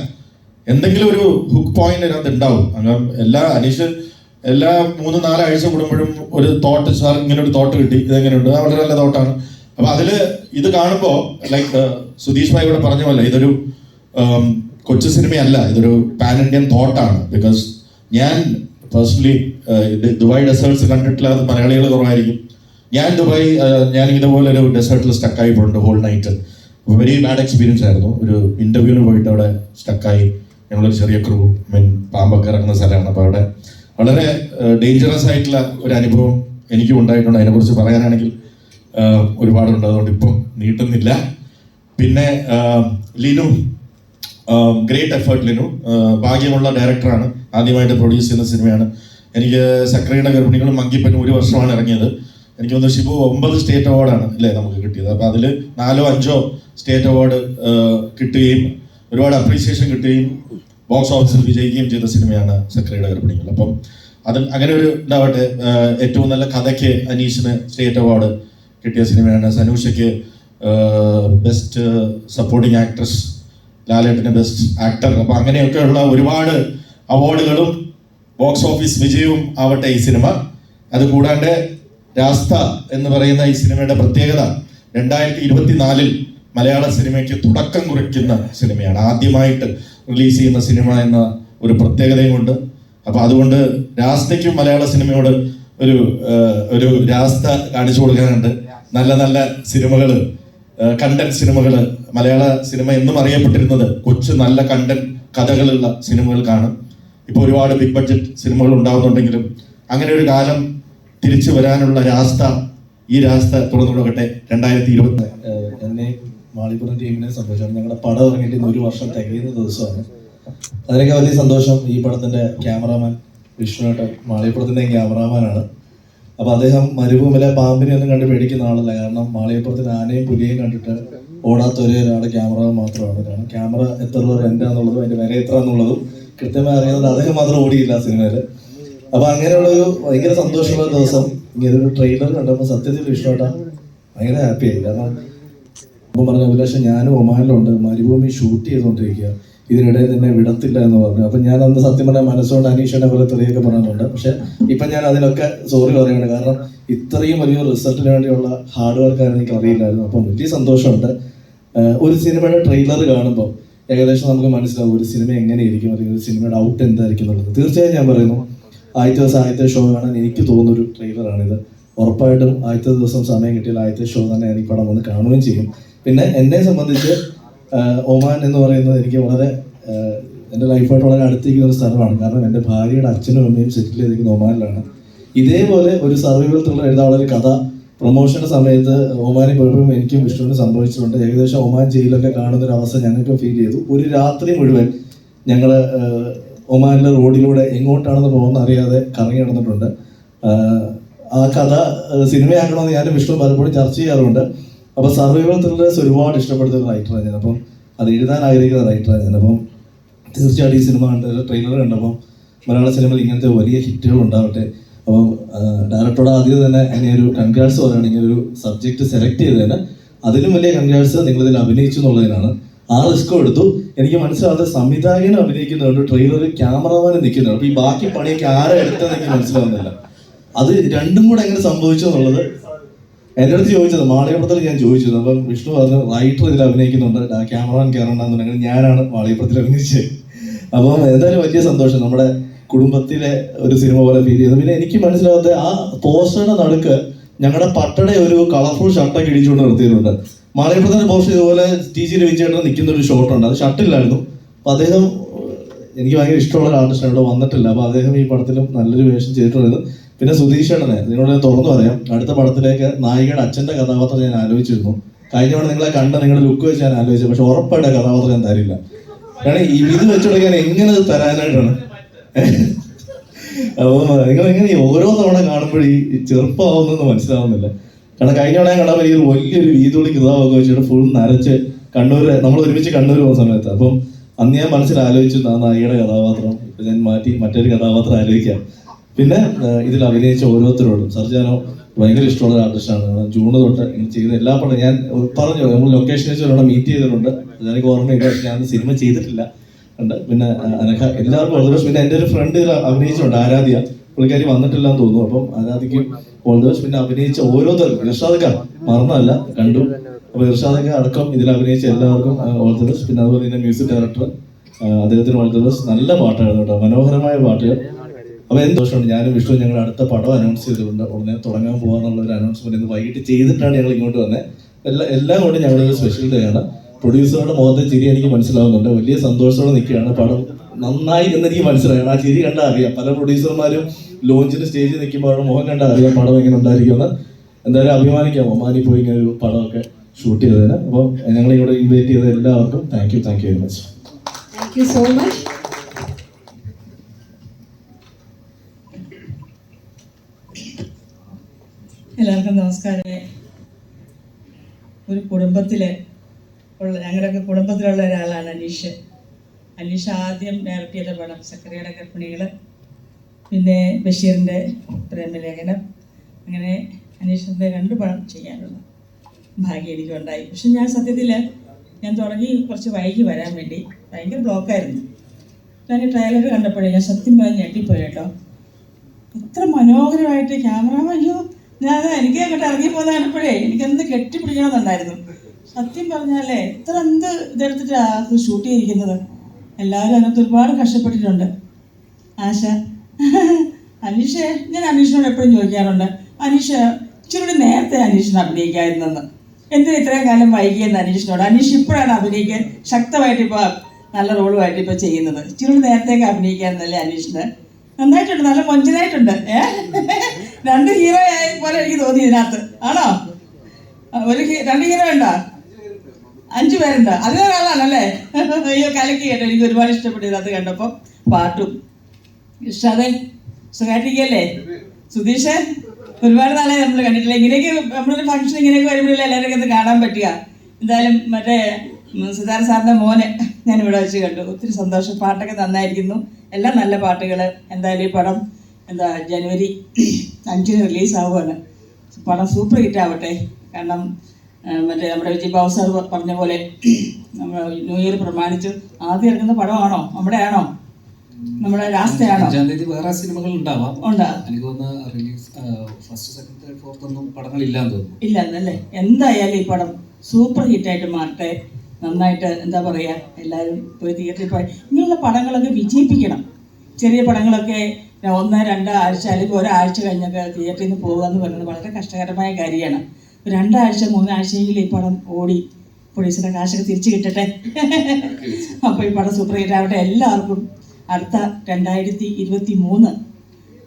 എന്തെങ്കിലും ഒരു ഹുക്ക് പോയിന്റ് അതിനകത്ത് ഉണ്ടാവും. അങ്ങനെ അനീഷ് എല്ലാ 3-4 ആഴ്ച കൂടുമ്പോഴും ഒരു തോട്ട്, സാർ ഇങ്ങനെ ഒരു തോട്ട് കിട്ടി, ഇതെങ്ങനെയുണ്ട്, വളരെ നല്ല തോട്ടാണ്. അപ്പൊ അതില് ഇത് കാണുമ്പോൾ ലൈക്ക് സുധീഷ് ഭായി ഇവിടെ പറഞ്ഞ പോലെ ഇതൊരു കൊച്ചു സിനിമയല്ല, ഇതൊരു പാൻ ഇന്ത്യൻ തോട്ടാണ്. ബിക്കോസ് ഞാൻ പേഴ്സണലി ദുബായ് ഡെസേർട്സ് കണ്ടിട്ടില്ലാത്ത മലയാളികൾ കുറവായിരിക്കും. ഞാൻ ഇതുപോലെ ഒരു ഡെസേർട്ടിൽ സ്റ്റക്കായി പോയിട്ടുണ്ട് whole night. Very bad experience ആയിരുന്നു. ഒരു ഇന്റർവ്യൂവിന് പോയിട്ട് അവിടെ സ്റ്റക്കായി. ഞങ്ങളൊരു ചെറിയ ക്രൂ പാമ്പൊക്കെ ഇറങ്ങുന്ന സ്ഥലമാണ്. അപ്പോൾ അവിടെ വളരെ ഡേഞ്ചറസ് ആയിട്ടുള്ള ഒരു അനുഭവം എനിക്കും ഉണ്ടായിട്ടുണ്ട്. അതിനെക്കുറിച്ച് പറയാനാണെങ്കിൽ ഒരുപാടുണ്ട്, അതുകൊണ്ട് ഇപ്പം നീട്ടുന്നില്ല. പിന്നെ ലിനു, ഗ്രേറ്റ് എഫേർട്ട് ലിനു. ഭാഗ്യമുള്ള ഡയറക്ടറാണ്, ആദ്യമായിട്ട് പ്രൊഡ്യൂസ് ചെയ്യുന്ന സിനിമയാണ്. എനിക്ക് സക്രയുടെ ഗർഭിണികളും മങ്കിപ്പനും 1 വർഷമാണ് ഇറങ്ങിയത്. എനിക്ക് തോന്നുന്നു ഷിബു 9 സ്റ്റേറ്റ് അവാർഡാണ് അല്ലേ നമുക്ക് കിട്ടിയത്. അപ്പോൾ അതിൽ 4-5 സ്റ്റേറ്റ് അവാർഡ് കിട്ടുകയും ഒരുപാട് അപ്രീസിയേഷൻ കിട്ടുകയും ബോക്സ് ഓഫീസിൽ വിജയിക്കുകയും ചെയ്ത സിനിമയാണ് സക്രയുടെ ഗർഭിണികൾ. അപ്പം അത് അങ്ങനെ ഒരു ഉണ്ടാവട്ടെ. ഏറ്റവും നല്ല കഥയ്ക്ക് അനീഷിന് സ്റ്റേറ്റ് അവാർഡ് കിട്ടിയ സിനിമയാണ്. സനൂഷയ്ക്ക് ബെസ്റ്റ് സപ്പോർട്ടിംഗ് ആക്ട്രസ്, ലാലേട്ടന് ബെസ്റ്റ് ആക്ടർ. അപ്പം അങ്ങനെയൊക്കെയുള്ള ഒരുപാട് അവാർഡുകളും ബോക്സ് ഓഫീസ് വിജയവും ആവട്ടെ ഈ സിനിമ. അത് കൂടാണ്ട് രാസ്ത എന്ന് പറയുന്ന ഈ സിനിമയുടെ പ്രത്യേകത 2024 മലയാള സിനിമയ്ക്ക് തുടക്കം കുറിക്കുന്ന സിനിമയാണ്. ആദ്യമായിട്ട് റിലീസ് ചെയ്യുന്ന സിനിമ എന്ന ഒരു പ്രത്യേകതയും കൊണ്ട്. അപ്പൊ അതുകൊണ്ട് രാസ്തയ്ക്കും മലയാള സിനിമയോട് ഒരു രാസ്ത കാണിച്ചു കൊടുക്കാനുണ്ട്. നല്ല നല്ല സിനിമകള്, കണ്ടന്റ് സിനിമകള്. മലയാള സിനിമ എന്നും അറിയപ്പെട്ടിരുന്നത് കൊച്ചു നല്ല കണ്ടന്റ് കഥകളുള്ള സിനിമകൾക്കാണ്. ഇപ്പോൾ ഒരുപാട് ബിഗ് ബഡ്ജറ്റ് സിനിമകൾ ഉണ്ടാകുന്നുണ്ടെങ്കിലും അങ്ങനെ ഒരു കാലം തിരിച്ചു വരാനുള്ള ഈ രാസ്ത തുറന്നു കൊടുക്കട്ടെ 2020. എന്നെ മാളിപ്പുറം ടീമിനെ സന്തോഷമാണ്. ഞങ്ങളുടെ പടം ഇറങ്ങിയിട്ട് 1 വർഷം തികയുന്ന ദിവസമാണ്. അതിനൊക്കെ വലിയ സന്തോഷം. ഈ പടത്തിന്റെ ക്യാമറാമാൻ വിഷ്ണുവേട്ടൻ മാളിപ്പുറത്തിന്റെ ക്യാമറാമാനാണ്. അപ്പൊ അദ്ദേഹം മരുഭൂമിയിലെ പാമ്പിനെ ഒന്നും കണ്ട് പേടിക്കുന്ന ആളല്ല. കാരണം മാളികപ്പുറത്തിന് ആനയും പുലിയും കണ്ടിട്ട് ഓടാത്ത ഒരാളുടെ ക്യാമറ മാത്രമാണ്. കാരണം ക്യാമറ എത്ര രൂപ റെന്റാന്നുള്ളതും അതിന്റെ വില എത്ര എന്നുള്ളതും കൃത്യമായി അറിയുന്നത് അദ്ദേഹം മാത്രം ഓടിയില്ല സിനിമയില്. അപ്പൊ അങ്ങനെയുള്ള ഒരു ഭയങ്കര സന്തോഷമുള്ള ദിവസം ഇങ്ങനെ ഒരു ട്രെയിലർ കണ്ടപ്പോൾ സത്യത്തിൽ വിഷ്ണുവേട്ട ഭയങ്കര ഹാപ്പിയായി. കാരണം അപ്പം പറഞ്ഞ അഭിലാഷം ഞാനും ഒമാനിലുണ്ട്, മരുഭൂമി ഷൂട്ട് ചെയ്തുകൊണ്ടിരിക്കുക, ഇതിനിടയിൽ നിന്നെ വിടത്തില്ല എന്ന് പറഞ്ഞു. അപ്പം ഞാൻ അന്ന് സത്യം പറഞ്ഞാൽ മനസ്സുകൊണ്ട് അനീഷിനെ പോലെ തെറിയൊക്കെ പറഞ്ഞിട്ടുണ്ട്. പക്ഷെ ഇപ്പം ഞാൻ അതിനൊക്കെ സോറി പറയുകയാണ്. കാരണം ഇത്രയും വലിയ റിസൾട്ടിന് വേണ്ടിയുള്ള ഹാർഡ് വർക്കാണ് എനിക്ക് അറിയില്ലായിരുന്നു. അപ്പം വലിയ സന്തോഷമുണ്ട്. ഒരു സിനിമയുടെ ട്രെയിലർ കാണുമ്പോൾ ഏകദേശം നമുക്ക് മനസ്സിലാവും ഒരു സിനിമ എങ്ങനെ ഇരിക്കും, അല്ലെങ്കിൽ ഒരു സിനിമയുടെ ഔട്ട് എന്തായിരിക്കും എന്നുള്ളത്. തീർച്ചയായും ഞാൻ പറയുന്നു, ആദ്യത്തെ ദിവസം ആദ്യത്തെ ഷോ കാണാൻ എനിക്ക് തോന്നുന്നൊരു ട്രെയിലറാണിത്. ഉറപ്പായിട്ടും ആദ്യത്തെ ദിവസം സമയം കിട്ടിയാൽ ആദ്യത്തെ ഷോ തന്നെ ഞാൻ ഈ പടം വന്ന് കാണുകയും ചെയ്യും. പിന്നെ എന്നെ സംബന്ധിച്ച് ഒമാൻ എന്ന് പറയുന്നത് എനിക്ക് വളരെ എൻ്റെ ലൈഫായിട്ട് വളരെ അടുത്തിരിക്കുന്ന ഒരു സ്ഥലമാണ്. കാരണം എൻ്റെ ഭാര്യയുടെ അച്ഛനും അമ്മയും സെറ്റിൽ ചെയ്തിരിക്കുന്ന ഒമാനിലാണ്. ഇതേപോലെ ഒരു സർവൈവൽ ത്രില്ലർ എഴുതാനുള്ള ഒരു കഥ പ്രൊമോഷൻ്റെ സമയത്ത് ഒമാനിൽ പോയപ്പോഴും എനിക്കും വിഷ്ണുവിന് സംഭവിച്ചിട്ടുണ്ട്. ഏകദേശം ഒമാൻ ജയിലൊക്കെ കാണുന്ന ഒരു അവസ്ഥ ഞങ്ങൾക്ക് ഫീൽ ചെയ്തു. ഒരു രാത്രി മുഴുവൻ ഞങ്ങൾ ഒമാനിലെ റോഡിലൂടെ എങ്ങോട്ടാണെന്ന് പോകുന്ന അറിയാതെ കറങ്ങി നടന്നിട്ടുണ്ട്. ആ കഥ സിനിമയാക്കണമെന്ന് ഞാനും വിഷ്ണു പലപ്പോഴും ചർച്ച ചെയ്യാറുണ്ട്. അപ്പോൾ സർവൈവൽ ത്രില്ലേഴ്സ് ഒരുപാട് ഇഷ്ടപ്പെടുന്ന ഒരു റൈറ്ററാണ് ഞാൻ. അപ്പം അത് എഴുതാൻ ആഗ്രഹിക്കുന്ന റൈറ്ററാണ് ഞാൻ. അപ്പം തീർച്ചയായിട്ടും ഈ സിനിമ കണ്ട ട്രെയിലർ കണ്ടപ്പം മലയാള സിനിമയിൽ ഇങ്ങനത്തെ വലിയ ഹിറ്റുകൾ ഉണ്ടാവട്ടെ. അപ്പം ഡയറക്ടറോട് ആദ്യം തന്നെ അതിനെ ഒരു കൺഗ്രാറ്റ്സ് പറയുകയാണെങ്കിൽ ഒരു സബ്ജക്റ്റ് സെലക്ട് ചെയ്തതിന് അതിലും വലിയ കൺഗ്രാറ്റ്സ് നിങ്ങളിതിൽ അഭിനയിച്ചു എന്നുള്ളതിനാണ്. ആ റിസ്ക് എടുത്തു. എനിക്ക് മനസ്സിലാവാതെ സംവിധായകനും അഭിനയിക്കുന്നുണ്ട്, ട്രെയിലറിൽ ക്യാമറമാനും നിൽക്കുന്നുണ്ട്. അപ്പോൾ ഈ ബാക്കി പണിയൊക്കെ ആരെ എടുത്തതെന്ന് എനിക്ക് മനസ്സിലാവുന്നില്ല. അത് രണ്ടും കൂടെ എങ്ങനെ സംഭവിച്ചു എന്നുള്ളത് എൻ്റെ അടുത്ത് ചോദിച്ചത് മാളികപ്പുറത്തിൽ ഞാൻ ചോദിച്ചത്. അപ്പം വിഷ്ണു പറഞ്ഞു റൈറ്റർ ഇതിൽ അഭിനയിക്കുന്നുണ്ട്, ക്യാമറമാൻ കയറണ്ടെന്നുണ്ടെങ്കിൽ ഞാനാണ് മാളികപ്പുറത്തിൽ അഭിനയിച്ചത്. അപ്പം എന്തായാലും വലിയ സന്തോഷം. നമ്മുടെ കുടുംബത്തിലെ ഒരു സിനിമ പോലെ ഫീൽ ചെയ്തു. പിന്നെ എനിക്ക് മനസ്സിലാവാത്ത ആ പോസ്റ്ററിന്റെ നടുക്ക് ഞങ്ങളുടെ പട്ടടെ ഒരു കളർഫുൾ ഷർട്ടൊക്കെ ഇടിച്ചുകൊണ്ട് നിർത്തിയിട്ടുണ്ട്. മാളികപ്പുറത്തിന്റെ പോസ്റ്റർ ഇതുപോലെ TG രവിചേട്ടൻ നിൽക്കുന്ന ഒരു ഷോട്ടുണ്ട്. അത് ഷർട്ടില്ലായിരുന്നു. അപ്പം അദ്ദേഹം എനിക്ക് ഭയങ്കര ഇഷ്ടമുള്ള ഒരു ആർട്ടിസ്റ്റാണ്, ഇവിടെ വന്നിട്ടില്ല. അപ്പോൾ അദ്ദേഹം ഈ പടത്തിലും നല്ലൊരു വേഷം ചെയ്തിട്ടുള്ളത്. പിന്നെ സുധീഷ് ചേട്ടനെ നിങ്ങളോട് ഞാൻ തുറന്നു പറയാം, അടുത്ത പടത്തിലേക്ക് നായികയുടെ അച്ഛൻ്റെ കഥാപാത്രം ഞാൻ ആലോചിച്ചിരുന്നു. കഴിഞ്ഞ തവണ നിങ്ങളെ കണ്ട നിങ്ങളുടെ ലുക്ക് വെച്ച് ഞാൻ ആലോചിച്ചു. പക്ഷെ ഉറപ്പായിട്ട് കഥാപാത്രം ഞാൻ തരില്ല. കാരണം ഇത് വെച്ചുകൊടുക്കാൻ എങ്ങനെ അത് തരാനായിട്ടാണ്. അപ്പോൾ നിങ്ങൾ എങ്ങനെ ഓരോ തവണ കാണുമ്പോഴും ഈ ചെറുപ്പമാവുന്നെന്ന് മനസ്സിലാവുന്നില്ല. കാരണം കഴിഞ്ഞ തവണ ഞാൻ കണ്ടപ്പോൾ ഈ വലിയൊരു വീതുള്ളി കിതാബൊക്കെ വെച്ചിട്ട് ഫുൾ നരച്ച് കണ്ണൂര് നമ്മൾ ഒരുമിച്ച് കണ്ണൂർ പോകുന്ന സമയത്ത്. അപ്പം അന്ന് ഞാൻ മനസ്സിൽ ആലോചിച്ചു ആ നായികയുടെ കഥാപാത്രം ഇപ്പം ഞാൻ മാറ്റി മറ്റൊരു കഥാപാത്രം ആലോചിക്കാം. പിന്നെ ഇതിൽ അഭിനയിച്ച ഓരോരുത്തരോടും സർജാനോ ഭയങ്കര ഇഷ്ടമുള്ള ഒരു ആർട്ടിസ്റ്റാണ്. ജൂണ് തൊട്ട് ചെയ്ത എല്ലാ പടം ഞാൻ പറഞ്ഞു നമ്മൾ ലൊക്കേഷനിൽ വെച്ച് ഒരാളെ മീറ്റ് ചെയ്തിട്ടുണ്ട്. എനിക്ക് ഓർമ്മയില്ല, പക്ഷെ ഞാൻ സിനിമ ചെയ്തിട്ടില്ല ഉണ്ട്. പിന്നെ അനഘ എല്ലാവർക്കും ഓൾ ദി ബെസ്റ്റ്. പിന്നെ എൻ്റെ ഒരു ഫ്രണ്ട് ഇതിൽ അഭിനയിച്ചിട്ടുണ്ട്, ആരാധ്യ, പുള്ളിക്കാരി വന്നിട്ടില്ല എന്ന് തോന്നുന്നു. അപ്പം ആരാധ്യക്കും ഓൾ ദി ബെസ്റ്റ്. പിന്നെ അഭിനയിച്ച ഓരോരുത്തർക്കും ഇർഷാദൊക്കെ മറന്നല്ല കണ്ടു. അപ്പോൾ ഇർഷാദൊക്കെ അടക്കം ഇതിൽ അഭിനയിച്ച എല്ലാവർക്കും ഓൾ ദി ബെസ്റ്റ്. പിന്നെ അതുപോലെ തന്നെ മ്യൂസിക് ഡയറക്ടർ അദ്ദേഹത്തിന് ഓൾ ദി ബെസ്റ്റ്. നല്ല പാട്ടായിരുന്നു കേട്ടോ, മനോഹരമായ പാട്ടുകൾ. അപ്പോൾ സന്തോഷമുണ്ട്. ഞാനും വിഷ്ണു ഞങ്ങളുടെ അടുത്ത പടം അനൗൺസ് ചെയ്തുകൊണ്ട് ഉടനെ തുടങ്ങാൻ പോകാന്നുള്ള ഒരു അനൗൺസ്മെന്റ് ഇന്ന് വൈകിട്ട് ചെയ്തിട്ടാണ് ഞങ്ങൾ ഇങ്ങോട്ട് വന്നത്. എല്ലാം കൊണ്ടും ഞങ്ങളൊരു സ്പെഷ്യൽ ഡേ ആണ്. പ്രൊഡ്യൂസറുടെ മുഖത്തെ ചിരി എനിക്ക് മനസ്സിലാവുന്നുണ്ട്. വലിയ സന്തോഷത്തോടെ നിൽക്കുകയാണ്. പടം നന്നായി എന്നെനിക്ക് മനസ്സിലാക്കണം. ആ ചിരി കണ്ടാൽ അറിയാം. പല പ്രൊഡ്യൂസർമാരും ലോഞ്ചിന് സ്റ്റേജിൽ നിൽക്കുമ്പോൾ അവരുടെ മുഖം കണ്ടാൽ അറിയാം പടം എങ്ങനെ ഉണ്ടായിരിക്കുമെന്ന്. എന്തായാലും അഭിമാനിക്കാം ഒമാനിൽ പോയി ഇങ്ങനെ ഒരു പടമൊക്കെ ഷൂട്ട് ചെയ്തതിന്. അപ്പോൾ ഞങ്ങളിവിടെ ഇൻവൈറ്റ് ചെയ്ത എല്ലാവർക്കും thank you very much. Thank you so much. എല്ലാവർക്കും നമസ്കാരം. ഒരു കുടുംബത്തിലെ ഞങ്ങളുടെയൊക്കെ കുടുംബത്തിലുള്ള ഒരാളാണ് അനീഷ്. അനീഷ് ആദ്യം ഡയറക്റ്റ് ചെയ്ത പടം സക്കറിയുടെ ഗർഭിണികൾ, പിന്നെ ബഷീറിൻ്റെ പ്രേമലേഖനം, അങ്ങനെ അനീഷിൻ്റെ 2 പടം ചെയ്യാനുള്ള ഭാഗ്യം എനിക്കുണ്ടായി. പക്ഷെ ഞാൻ സത്യത്തിൽ ഞാൻ തുടങ്ങി കുറച്ച് വൈകി വരാൻ വേണ്ടി, ഭയങ്കര ബ്ലോക്കായിരുന്നു. ഞാൻ ഈ ട്രailer കണ്ടപ്പോഴേ ഞാൻ സത്യം പറഞ്ഞ് ഞെട്ടിപ്പോയി കേട്ടോ. എത്ര മനോഹരമായിട്ട് ക്യാമറ, അയ്യോ ഞാൻ എനിക്ക് അങ്ങോട്ട് ഇറങ്ങിപ്പോകുന്ന കണ്ടപ്പോഴേ എനിക്കെന്ത് കെട്ടിപ്പിടിക്കണമെന്നുണ്ടായിരുന്നു. സത്യം പറഞ്ഞാലേ ഇത്ര എന്ത് ഇതെടുത്തിട്ടാണ് ഷൂട്ട് ചെയ്തിരിക്കുന്നത്. എല്ലാവരും അതിനകത്ത് ഒരുപാട് കഷ്ടപ്പെട്ടിട്ടുണ്ട്. ആശ, അനീഷ്, ഞാൻ അനീഷിനോട് എപ്പോഴും ചോദിക്കാറുണ്ട്, അനീഷ് ഇച്ചിരി നേരത്തെ അനീഷിനെ അഭിനയിക്കാമായിരുന്നെന്ന്. എന്തിനാ ഇത്രയും കാലം വൈകിയെന്ന് അനീഷിനോട്. അനീഷ് ഇപ്പോഴാണ് അഭിനയിക്കാൻ ശക്തമായിട്ട് ഇപ്പോൾ നല്ല റോളുമായിട്ട് ഇപ്പോൾ ചെയ്യുന്നത്. ഇച്ചിരി നേരത്തേക്ക് അഭിനയിക്കാമെന്നല്ലേ അനീഷിന്. നന്നായിട്ടുണ്ട്, നല്ല മൊഞ്ചനായിട്ടുണ്ട്. 2 ഹീറോ ആയ പോലെ എനിക്ക് തോന്നി ഇതിനകത്ത്. ആണോ? 2 ഹീറോ ഉണ്ടോ? 5 പേരുണ്ട്. അതിലൊരാളാണല്ലേ? അയ്യോ കലക്കി കേട്ടോ. എനിക്ക് ഒരുപാട് ഇഷ്ടപ്പെട്ടു ഇതിനകത്ത് കണ്ടപ്പോൾ. പാട്ടും ഇഷ്ടതെ സുഖായിട്ടിരിക്കല്ലേ? സുധീഷ്, ഒരുപാട് നാളെ നമ്മൾ കണ്ടിട്ടില്ല. ഇങ്ങനെയൊക്കെ നമ്മളൊരു ഫംഗ്ഷൻ ഇങ്ങനെയൊക്കെ വരുമ്പോഴല്ലേ എല്ലാവരും ഒന്ന് കാണാൻ പറ്റുക. എന്തായാലും മറ്റേ സിതാര സാറിൻ്റെ മോനെ ഞാനിവിടെ വെച്ച് കണ്ടു. ഒത്തിരി സന്തോഷം. പാട്ടൊക്കെ നന്നായിരിക്കുന്നു, എല്ലാം നല്ല പാട്ടുകൾ. എന്തായാലും ഈ പടം ജനുവരി 5-ന് റിലീസാവുകയാണ്. പടം സൂപ്പർ ഹിറ്റ് ആവട്ടെ. കാരണം മറ്റേ നമ്മുടെ വിജയ് ബാബു സാർ പറഞ്ഞ പോലെ നമ്മൾ ന്യൂ ഇയർ പ്രമാണിച്ച് ആദ്യം ഇറങ്ങുന്ന പടമാണോ? നമ്മുടെ ആണോ? നമ്മുടെ ലാസ്റ്റ് ആണോ? വേറെ സിനിമകൾ ഉണ്ടാവാം. എനിക്ക് തോന്നുന്നു release first, second, third, fourth ഒന്നും പടങ്ങളില്ലാന്ന് തോന്നുന്നു. ഇല്ലെന്നല്ലേ? എന്തായാലും ഈ പടം സൂപ്പർ ഹിറ്റായിട്ട് മാറട്ടെ. നന്നായിട്ട് എന്താ പറയുക, എല്ലാവരും പോയി തിയേറ്ററിൽ പോയി ഇങ്ങനെയുള്ള പടങ്ങളൊക്കെ വിജയിപ്പിക്കണം. ചെറിയ പടങ്ങളൊക്കെ 1-2 ആഴ്ച അല്ലെങ്കിൽ ഒരാഴ്ച കഴിഞ്ഞൊക്കെ തിയേറ്ററിൽ നിന്ന് പോകുക എന്ന് പറയുന്നത് വളരെ കഷ്ടകരമായ കാര്യമാണ്. 2 ആഴ്ച 3 ആഴ്ചയെങ്കിലും ഈ പടം ഓടി പോലീസിൻ്റെ കാശൊക്കെ തിരിച്ചു കിട്ടട്ടെ. അപ്പോൾ ഈ പടം സൂപ്പർ ഹിറ്റ് ആവട്ടെ. എല്ലാവർക്കും അടുത്ത 2023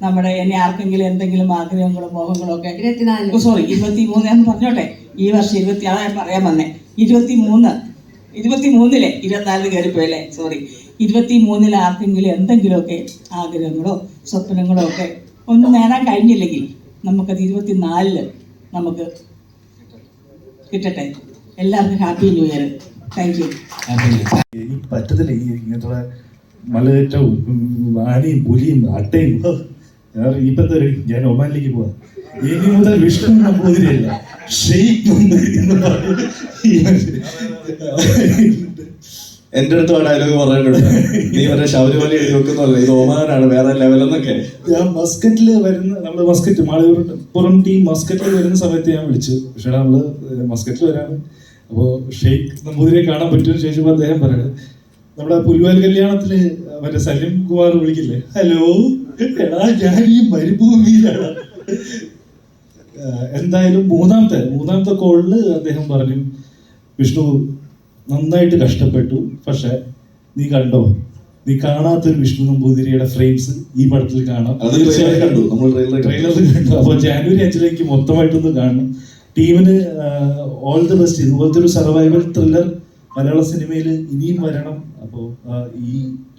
നമ്മുടെ ഇനി ആർക്കെങ്കിലും എന്തെങ്കിലും ആഗ്രഹങ്ങളോ മോഹങ്ങളോ ഒക്കെ 23 ഞാൻ പറഞ്ഞോട്ടെ. ഈ വർഷം 20 അതാ ഞാൻ പറയാൻ വന്നേ. 23-ലെ 24 കയറിപ്പോയല്ലേ, സോറി. 23-ൽ ആർക്കെങ്കിലും എന്തെങ്കിലുമൊക്കെ ആഗ്രഹങ്ങളോ സ്വപ്നങ്ങളോ ഒക്കെ ഒന്നും നേടാൻ കഴിഞ്ഞില്ലെങ്കിൽ നമുക്കത് 24-ല് നമുക്ക് കിട്ടട്ടെ. എല്ലാവർക്കും happy new year. Thank you. പറ്റത്തില്ല ഈ ഇങ്ങനത്തെ മലകയറ്റവും ആനയും പുലിയും അട്ടയും. ഇപ്പത്തെ ഞാൻ ഒമാനിലേക്ക് പോവാം. ഇനി മുതൽ വിഷ്ണു നമ്പൂതിരിയല്ല, ഷെയ്ഖ് എന്ന് പറയും. എന്റെ അടുത്ത് ഡയലോഗ് പറഞ്ഞിട്ടുണ്ട്, നീ മറ്റേ ശബരിമല എഴുതി വെക്കുന്നല്ലേ, ഇത് ഒമാനാണ് വേറെ ലെവലെന്നൊക്കെ. ഞാൻ മസ്കറ്റിൽ വരുന്ന, നമ്മള് മസ്കറ്റ് മാളികപ്പുറം ടീം മസ്കറ്റിൽ വരുന്ന സമയത്ത് ഞാൻ വിളിച്ചു. പക്ഷേ നമ്മള് മസ്കറ്റിൽ വരാണ്. അപ്പോൾ ഷെയ്ഖ് നമ്പൂതിരിയെ കാണാൻ പറ്റുമെന്ന് ചോദിച്ചപ്പോൾ അദ്ദേഹം പറയുന്നത്, നമ്മുടെ പുൽവാൽ കല്യാണത്തില് മറ്റേ സലീം കുമാർ വിളിക്കില്ലേ, ഹലോ എടാ ഞാൻ ഈ മരുഭൂമിയിലാണ്. എന്തായാലും മൂന്നാമത്തെ കോളില് അദ്ദേഹം പറഞ്ഞു, വിഷ്ണു നന്നായിട്ട് കഷ്ടപ്പെട്ടു, പക്ഷെ നീ കണ്ടോ, നീ കാണാത്തൊരു വിഷ്ണു നമ്പൂതിരിയുടെ ഫ്രെയിംസ് ഈ പടത്തിൽ കാണാം. ട്രെയിലറിൽ കണ്ടു. അപ്പോൾ ജാനുവരി 5 മൊത്തമായിട്ടൊന്ന് കാണണം. ടീമിന് ഓൾ ദി ബെസ്റ്റ്. ഇതുപോലത്തെ ഒരു സർവൈവൽ ത്രില്ലർ മലയാള സിനിമയിൽ ഇനിയും വരണം. അപ്പോൾ ഈ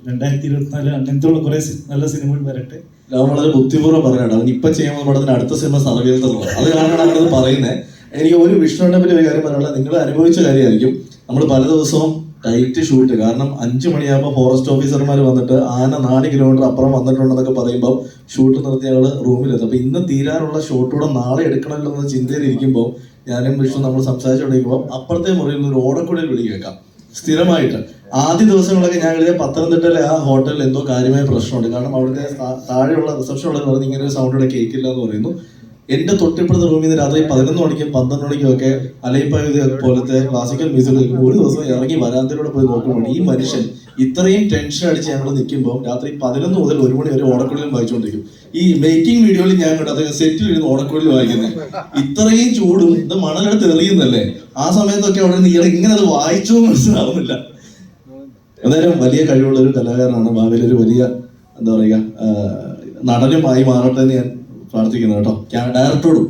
2024 അങ്ങനത്തെ ഉള്ള കുറെ നല്ല സിനിമകൾ വരട്ടെ. അവൻ വളരെ ബുദ്ധിപൂർവ്വം പറഞ്ഞാണ്. അവൻ ഇപ്പൊ ചെയ്യുമ്പോൾ പടത്തിന് അടുത്ത സിനിമ സർവീസുള്ളത്. അത് കാരണമാണ് അവനത് പറയുന്നത്. എനിക്ക് ഒരു വിഷ്ണുവിനെ പറ്റി ഒരു കാര്യം പറയാനുള്ളത്, നിങ്ങൾ അനുഭവിച്ച കാര്യമായിരിക്കും. നമ്മൾ പല ദിവസവും ടൈറ്റ് ഷൂട്ട്, കാരണം 5 മണിയാകുമ്പോൾ ഫോറസ്റ്റ് ഓഫീസർമാർ വന്നിട്ട് ആന 4 കിലോമീറ്റർ അപ്പുറം വന്നിട്ടുണ്ടെന്നൊക്കെ പറയുമ്പോൾ ഷൂട്ട് നിർത്തി ഞങ്ങൾ റൂമിലെത്തും. അപ്പൊ ഇന്ന് തീരാനുള്ള ഷൂട്ടൂടെ നാളെ എടുക്കണമല്ലോ എന്ന ചിന്തയിലിരിക്കുമ്പോൾ ഞാനും വിഷ്ണു നമ്മൾ സംസാരിച്ചുകൊണ്ടിരിക്കുമ്പോൾ അപ്പുറത്തെ മുറിയിൽ നിന്ന് ഒരു ഓടക്കുഴൽ വിളി കേൾക്കാം സ്ഥിരമായിട്ട്. ആദ്യ ദിവസങ്ങളൊക്കെ ഞാൻ എഴുതിയ പത്തനംതിട്ടയിലെ ആ ഹോട്ടലിൽ എന്തോ കാര്യമായ പ്രശ്നമുണ്ട്. കാരണം അവിടുത്തെ താഴെയുള്ള റിസപ്ഷനുള്ളത് പറഞ്ഞ് ഇങ്ങനെ ഒരു സൗണ്ട് ഇവിടെ കേൾക്കില്ല എന്ന് പറയുന്നു. എന്റെ തൊട്ടിപ്പുറത്തെ റൂമിൽ നിന്ന് രാത്രി 11 മണിക്കും 12 മണിക്കും ഒക്കെ അലൈപ്പായുധ പോലത്തെ ക്ലാസിക്കൽ മ്യൂസിക് കേൾക്കുമ്പോൾ ഒരു ദിവസം ഇറങ്ങി വരാന്തയിലൂടെ പോയി നോക്കുമ്പോൾ ഈ മനുഷ്യൻ ഇത്രയും ടെൻഷൻ അടിച്ച് ഞങ്ങൾ നിൽക്കുമ്പോൾ രാത്രി 11 മുതൽ 1 മണി വരെ ഓടക്കുഴലും വായിച്ചുകൊണ്ടിരിക്കും. ഈ മേക്കിംഗ് വീഡിയോയിൽ ഞാൻ കണ്ടത് അദ്ദേഹം സെറ്റിൽ ഇരുന്ന് ഓടക്കുഴൽ വായിക്കുന്നത്. ഇത്രയും ചൂടും ഇത് മണലെടുത്ത് എറിയുന്നല്ലേ, ആ സമയത്തൊക്കെ അവിടെ നിന്ന് ഇങ്ങനെ അത് വായിച്ചോ മനസ്സിലാവുന്നില്ല. എന്തായാലും വലിയ കഴിവുള്ള ഒരു കലാകാരനാണ്. ഭാവിയിൽ ഒരു വലിയ എന്താ പറയുക നടനുമായി മാറട്ടെ എന്ന് ഞാൻ പ്രാർത്ഥിക്കുന്നു കേട്ടോ. ഡയറക്ടറോടും